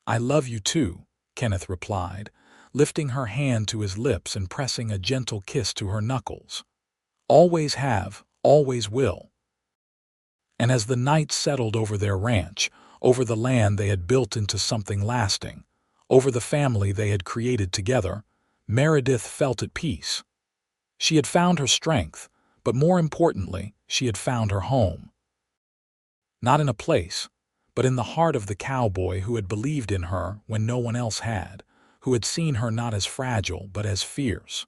Speaker 1: "I love you too," Kenneth replied, lifting her hand to his lips and pressing a gentle kiss to her knuckles. "Always have, always will." And as the night settled over their ranch, over the land they had built into something lasting, over the family they had created together, Meredith felt at peace. She had found her strength, but more importantly, she had found her home. Not in a place, but in the heart of the cowboy who had believed in her when no one else had, who had seen her not as fragile but as fierce,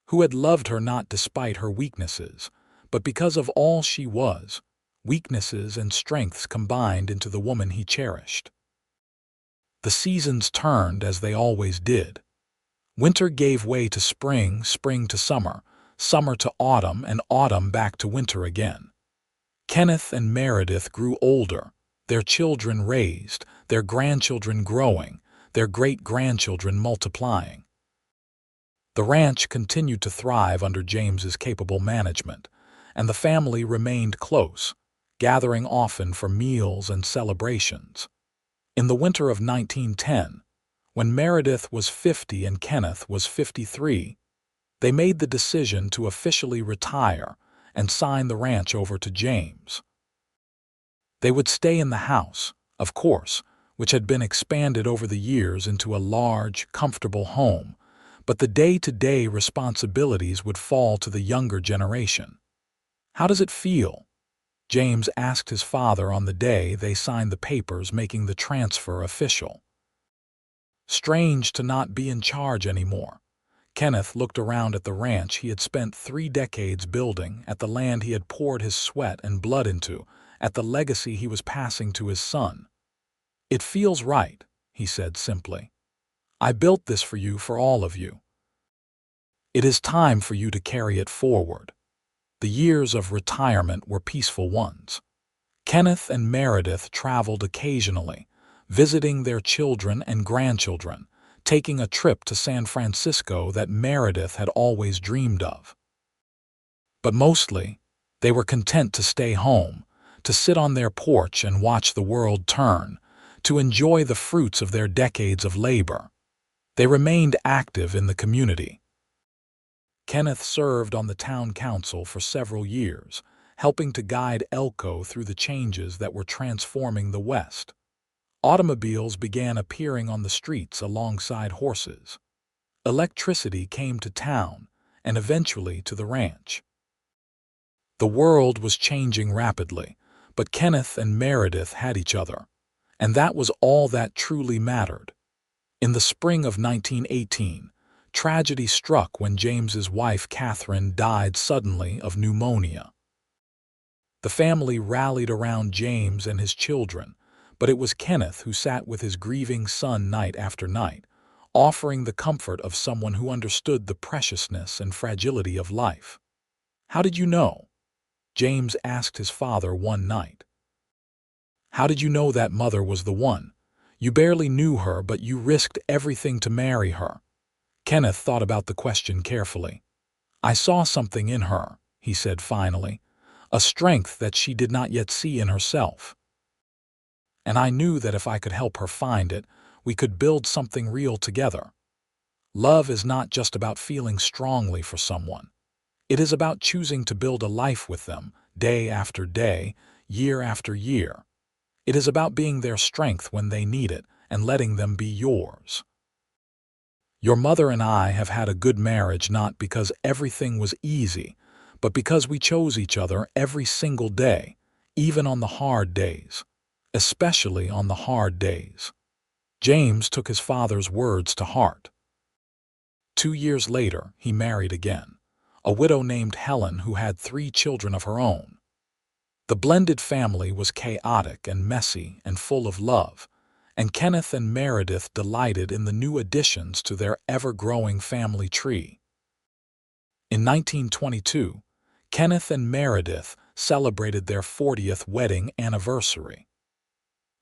Speaker 1: who had loved her not despite her weaknesses, but because of all she was, weaknesses and strengths combined into the woman he cherished. The seasons turned as they always did. Winter gave way to spring, spring to summer, summer to autumn, and autumn back to winter again. Kenneth and Meredith grew older, their children raised, their grandchildren growing, their great-grandchildren multiplying. The ranch continued to thrive under James's capable management, and the family remained close, gathering often for meals and celebrations. In the winter of 1910, when Meredith was 50 and Kenneth was 53, they made the decision to officially retire and sign the ranch over to James. They would stay in the house, of course, which had been expanded over the years into a large, comfortable home, but the day-to-day responsibilities would fall to the younger generation. "How does it feel?" James asked his father on the day they signed the papers making the transfer official. "Strange to not be in charge anymore." Kenneth looked around at the ranch he had spent 3 decades building, at the land he had poured his sweat and blood into, at the legacy he was passing to his son. "It feels right," he said simply. "I built this for you, for all of you. It is time for you to carry it forward." The years of retirement were peaceful ones. Kenneth and Meredith traveled occasionally, visiting their children and grandchildren, taking a trip to San Francisco that Meredith had always dreamed of. But mostly, they were content to stay home, to sit on their porch and watch the world turn, to enjoy the fruits of their decades of labor. They remained active in the community. Kenneth served on the town council for several years, helping to guide Elko through the changes that were transforming the West. Automobiles began appearing on the streets alongside horses. Electricity came to town, and eventually to the ranch. The world was changing rapidly, but Kenneth and Meredith had each other, and that was all that truly mattered. In the spring of 1918, tragedy struck when James's wife Catherine died suddenly of pneumonia. The family rallied around James and his children, but it was Kenneth who sat with his grieving son night after night, offering the comfort of someone who understood the preciousness and fragility of life. "How did you know?" James asked his father one night. "How did you know that mother was the one? You barely knew her, but you risked everything to marry her." Kenneth thought about the question carefully. "I saw something in her," he said finally, "a strength that she did not yet see in herself. And I knew that if I could help her find it, we could build something real together. Love is not just about feeling strongly for someone. It is about choosing to build a life with them, day after day, year after year. It is about being their strength when they need it and letting them be yours. Your mother and I have had a good marriage not because everything was easy, but because we chose each other every single day, even on the hard days. Especially on the hard days." James took his father's words to heart. 2 years later, he married again, a widow named Helen who had 3 children of her own. The blended family was chaotic and messy and full of love, and Kenneth and Meredith delighted in the new additions to their ever-growing family tree. In 1922, Kenneth and Meredith celebrated their 40th wedding anniversary.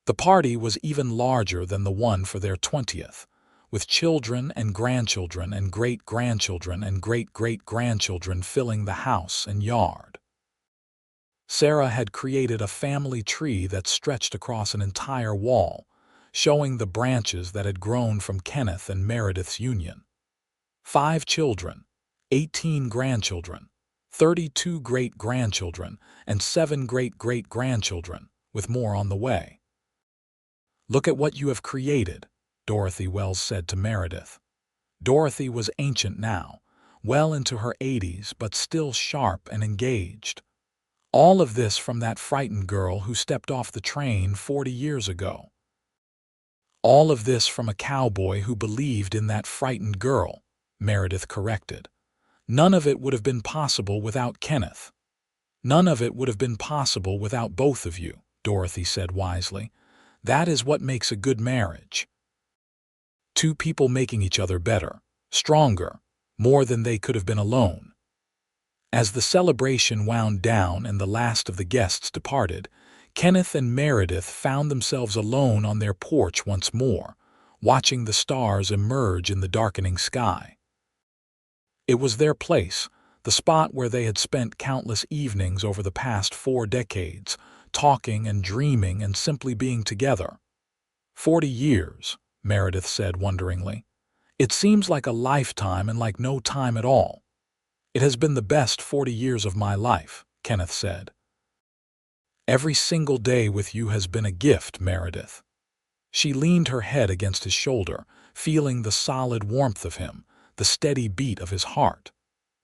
Speaker 1: The party was even larger than the one for their 20th, with children and grandchildren and great-grandchildren and great-great-grandchildren filling the house and yard. Sarah had created a family tree that stretched across an entire wall, showing the branches that had grown from Kenneth and Meredith's union. 5 children, 18 grandchildren, 32 great-grandchildren, and 7 great-great-grandchildren, with more on the way. "Look at what you have created," Dorothy Wells said to Meredith. Dorothy was ancient now, well into her 80s, but still sharp and engaged. All of this from that frightened girl who stepped off the train 40 years ago. All of this from a cowboy who believed in that frightened girl, Meredith corrected. None of it would have been possible without Kenneth. None of it would have been possible without both of you, Dorothy said wisely. That is what makes a good marriage. 2 people making each other better, stronger, more than they could have been alone. As the celebration wound down and the last of the guests departed, Kenneth and Meredith found themselves alone on their porch once more, watching the stars emerge in the darkening sky. It was their place, the spot where they had spent countless evenings over the past 4 decades, talking and dreaming and simply being together. 40 years, Meredith said wonderingly. It seems like a lifetime and like no time at all. It has been the best 40 years of my life, Kenneth said. Every single day with you has been a gift, Meredith." She leaned her head against his shoulder, feeling the solid warmth of him, the steady beat of his heart.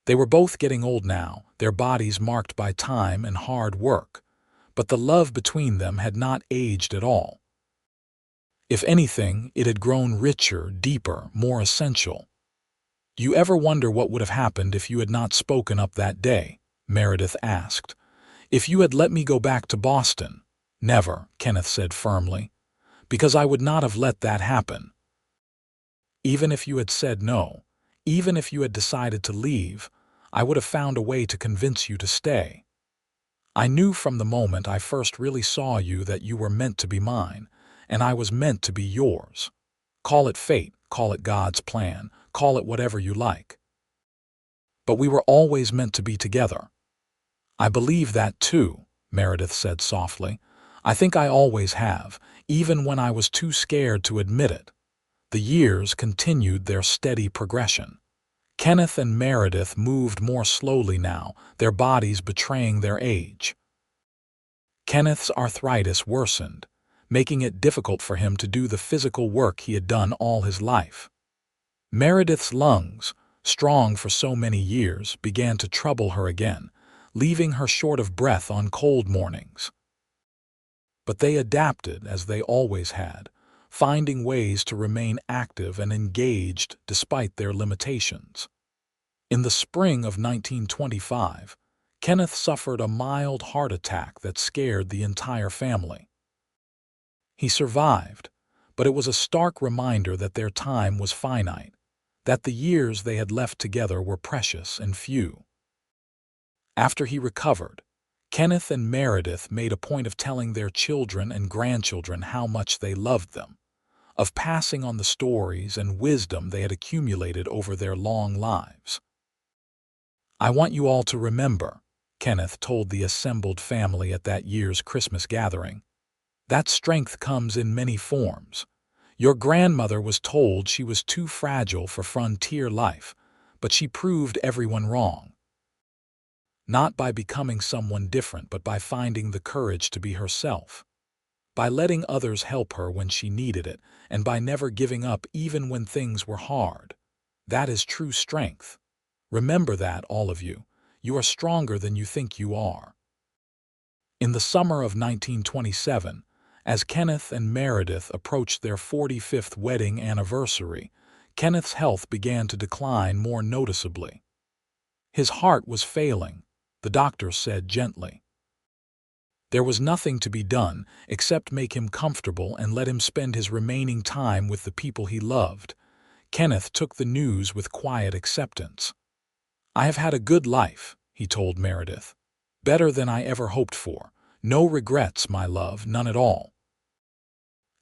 Speaker 1: They were both getting old now, their bodies marked by time and hard work, but the love between them had not aged at all. If anything, it had grown richer, deeper, more essential. "Do you ever wonder what would have happened if you had not spoken up that day?" Meredith asked. "If you had let me go back to Boston?" "Never," Kenneth said firmly, "because I would not have let that happen. Even if you had said no, even if you had decided to leave, I would have found a way to convince you to stay. I knew from the moment I first really saw you that you were meant to be mine, and I was meant to be yours. Call it fate, call it God's plan, call it whatever you like. But we were always meant to be together." "I believe that too," Meredith said softly. "I think I always have, even when I was too scared to admit it." The years continued their steady progression. Kenneth and Meredith moved more slowly now, their bodies betraying their age. Kenneth's arthritis worsened, making it difficult for him to do the physical work he had done all his life. Meredith's lungs, strong for so many years, began to trouble her again, leaving her short of breath on cold mornings. But they adapted, as they always had, finding ways to remain active and engaged despite their limitations. In the spring of 1925, Kenneth suffered a mild heart attack that scared the entire family. He survived, but it was a stark reminder that their time was finite, that the years they had left together were precious and few. After he recovered, Kenneth and Meredith made a point of telling their children and grandchildren how much they loved them, of passing on the stories and wisdom they had accumulated over their long lives. "I want you all to remember," Kenneth told the assembled family at that year's Christmas gathering, "that strength comes in many forms. Your grandmother was told she was too fragile for frontier life, but she proved everyone wrong. Not by becoming someone different, but by finding the courage to be herself. By letting others help her when she needed it, and by never giving up even when things were hard. That is true strength. Remember that, all of you. You are stronger than you think you are." In the summer of 1927, as Kenneth and Meredith approached their 45th wedding anniversary, Kenneth's health began to decline more noticeably. His heart was failing, the doctor said gently. There was nothing to be done except make him comfortable and let him spend his remaining time with the people he loved. Kenneth took the news with quiet acceptance. "I have had a good life," he told Meredith. "Better than I ever hoped for. No regrets, my love, none at all."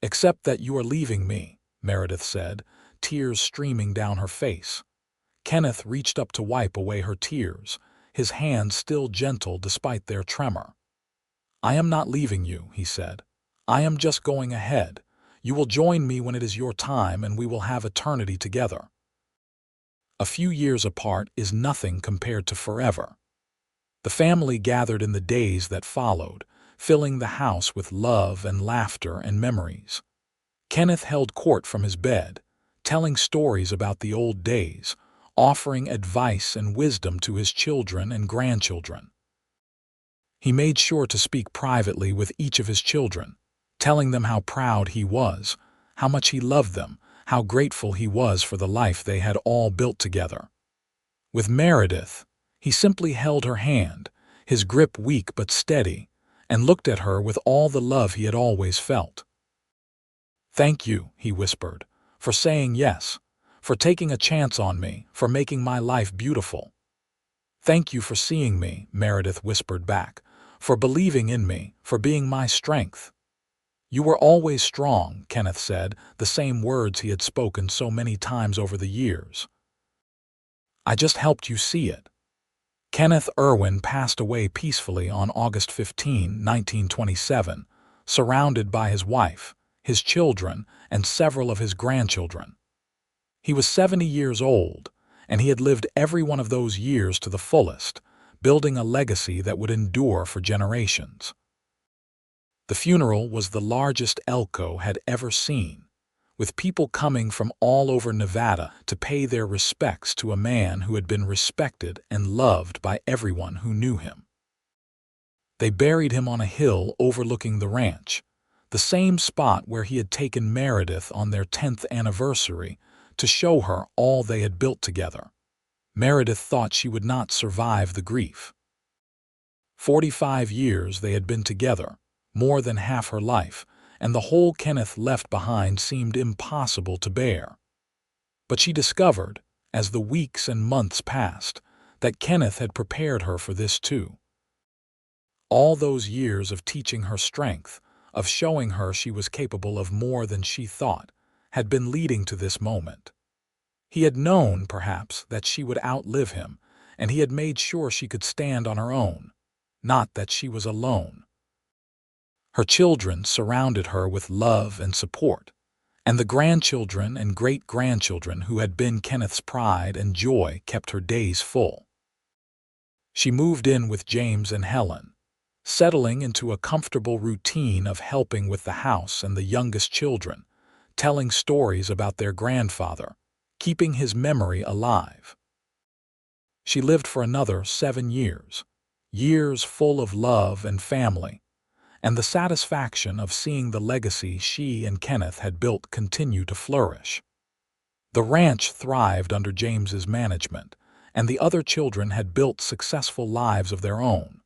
Speaker 1: "Except that you are leaving me," Meredith said, tears streaming down her face. Kenneth reached up to wipe away her tears, his hands still gentle despite their tremor. "I am not leaving you," he said. "I am just going ahead. You will join me when it is your time, and we will have eternity together. A few years apart is nothing compared to forever." The family gathered in the days that followed, filling the house with love and laughter and memories. Kenneth held court from his bed, telling stories about the old days, offering advice and wisdom to his children and grandchildren. He made sure to speak privately with each of his children, telling them how proud he was, how much he loved them, how grateful he was for the life they had all built together. With Meredith, he simply held her hand, his grip weak but steady, and looked at her with all the love he had always felt. "Thank you," he whispered, "for saying yes, for taking a chance on me, for making my life beautiful." "Thank you for seeing me," Meredith whispered back, "for believing in me, for being my strength." "You were always strong," Kenneth said, the same words he had spoken so many times over the years. "I just helped you see it." Kenneth Irwin passed away peacefully on August 15, 1927, surrounded by his wife, his children, and several of his grandchildren. He was 70 years old, and he had lived every one of those years to the fullest, building a legacy that would endure for generations. The funeral was the largest Elko had ever seen, with people coming from all over Nevada to pay their respects to a man who had been respected and loved by everyone who knew him. They buried him on a hill overlooking the ranch, the same spot where he had taken Meredith on their 10th anniversary to show her all they had built together. Meredith thought she would not survive the grief. 45 years they had been together, more than half her life, and the hole Kenneth left behind seemed impossible to bear. But she discovered, as the weeks and months passed, that Kenneth had prepared her for this too. All those years of teaching her strength, of showing her she was capable of more than she thought, had been leading to this moment. He had known, perhaps, that she would outlive him, and he had made sure she could stand on her own, not that she was alone. Her children surrounded her with love and support, and the grandchildren and great-grandchildren who had been Kenneth's pride and joy kept her days full. She moved in with James and Helen, settling into a comfortable routine of helping with the house and the youngest children, telling stories about their grandfather, keeping his memory alive. She lived for another 7 years, years full of love and family, and the satisfaction of seeing the legacy she and Kenneth had built continue to flourish. The ranch thrived under James's management, and the other children had built successful lives of their own.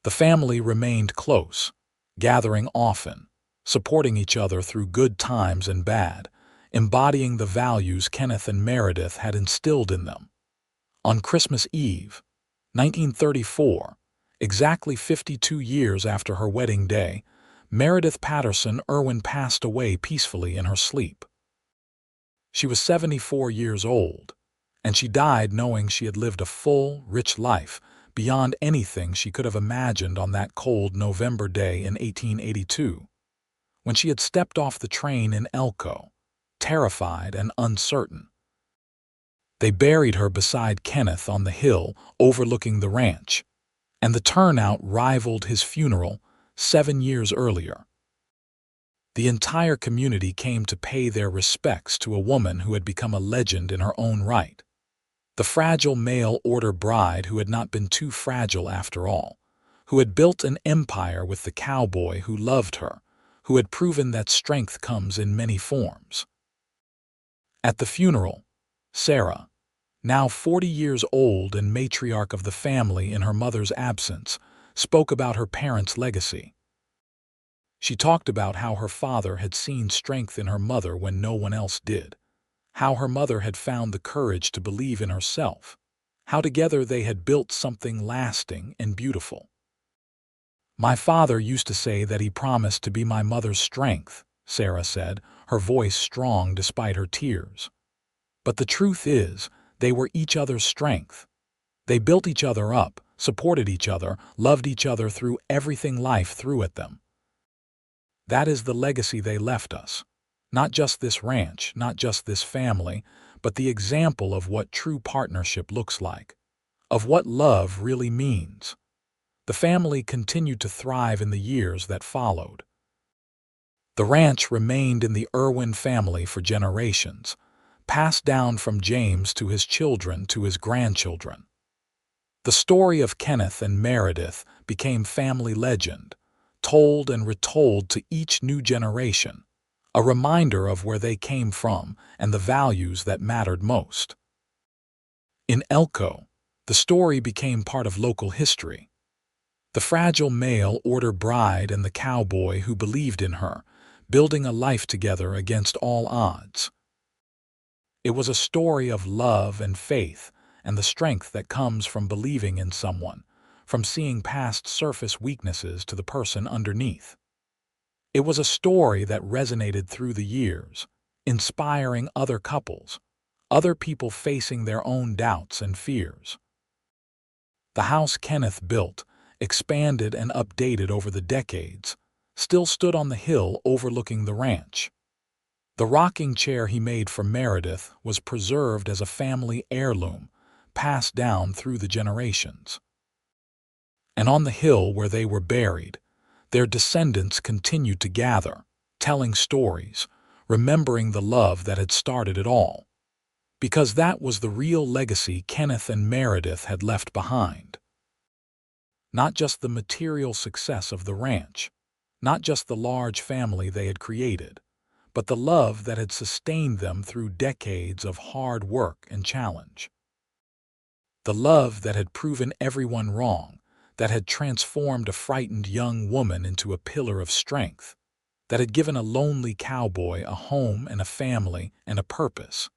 Speaker 1: The family remained close, gathering often, supporting each other through good times and bad, embodying the values Kenneth and Meredith had instilled in them. On Christmas Eve, 1934, exactly 52 years after her wedding day, Meredith Patterson Irwin passed away peacefully in her sleep. She was 74 years old, and she died knowing she had lived a full, rich life beyond anything she could have imagined on that cold November day in 1882, when she had stepped off the train in Elko, terrified and uncertain. They buried her beside Kenneth on the hill overlooking the ranch, and the turnout rivaled his funeral 7 years earlier. The entire community came to pay their respects to a woman who had become a legend in her own right. The fragile mail-order bride who had not been too fragile after all, who had built an empire with the cowboy who loved her, who had proven that strength comes in many forms. At the funeral, Sarah, now 40 years old and matriarch of the family in her mother's absence, spoke about her parents' legacy. She talked about how her father had seen strength in her mother when no one else did, how her mother had found the courage to believe in herself, how together they had built something lasting and beautiful. "My father used to say that he promised to be my mother's strength," Sarah said, her voice strong despite her tears. "But the truth is, they were each other's strength. They built each other up, supported each other, loved each other through everything life threw at them. That is the legacy they left us. Not just this ranch, not just this family, but the example of what true partnership looks like, of what love really means." The family continued to thrive in the years that followed. The ranch remained in the Irwin family for generations, passed down from James to his children to his grandchildren. The story of Kenneth and Meredith became family legend, told and retold to each new generation, a reminder of where they came from and the values that mattered most. In Elko, the story became part of local history. The fragile mail-order bride and the cowboy who believed in her, building a life together against all odds. It was a story of love and faith and the strength that comes from believing in someone, from seeing past surface weaknesses to the person underneath. It was a story that resonated through the years, inspiring other couples, other people facing their own doubts and fears. The house Kenneth built, expanded and updated over the decades, still stood on the hill overlooking the ranch. The rocking chair he made for Meredith was preserved as a family heirloom, passed down through the generations. And on the hill where they were buried, Their descendants continued to gather, telling stories, remembering the love that had started it all. Because that was the real legacy Kenneth and Meredith had left behind. Not just the material success of the ranch, not just the large family they had created, but the love that had sustained them through decades of hard work and challenge. The love that had proven everyone wrong, that had transformed a frightened young woman into a pillar of strength, that had given a lonely cowboy a home and a family and a purpose.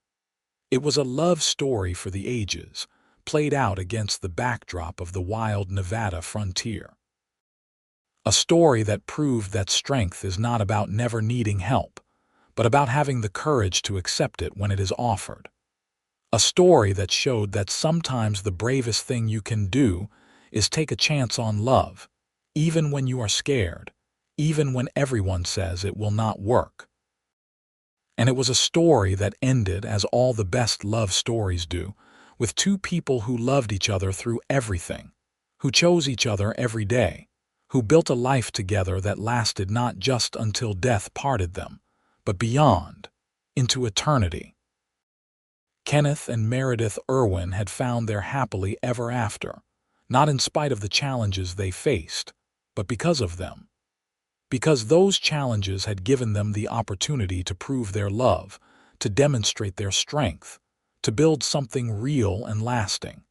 Speaker 1: It was a love story for the ages, played out against the backdrop of the wild Nevada frontier. A story that proved that strength is not about never needing help, but about having the courage to accept it when it is offered. A story that showed that sometimes the bravest thing you can do is take a chance on love, even when you are scared, even when everyone says it will not work. And it was a story that ended as all the best love stories do, with two people who loved each other through everything, who chose each other every day, who built a life together that lasted not just until death parted them, but beyond, into eternity. Kenneth and Meredith Irwin had found their happily ever after, not in spite of the challenges they faced, but because of them. Because those challenges had given them the opportunity to prove their love, to demonstrate their strength, to build something real and lasting.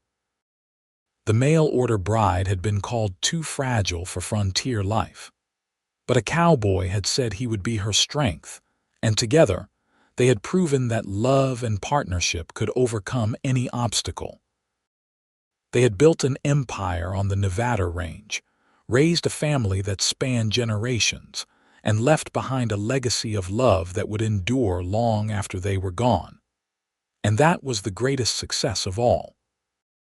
Speaker 1: The mail-order bride had been called too fragile for frontier life, but a cowboy had said he would be her strength, and together, they had proven that love and partnership could overcome any obstacle. They had built an empire on the Nevada range, raised a family that spanned generations, and left behind a legacy of love that would endure long after they were gone. And that was the greatest success of all.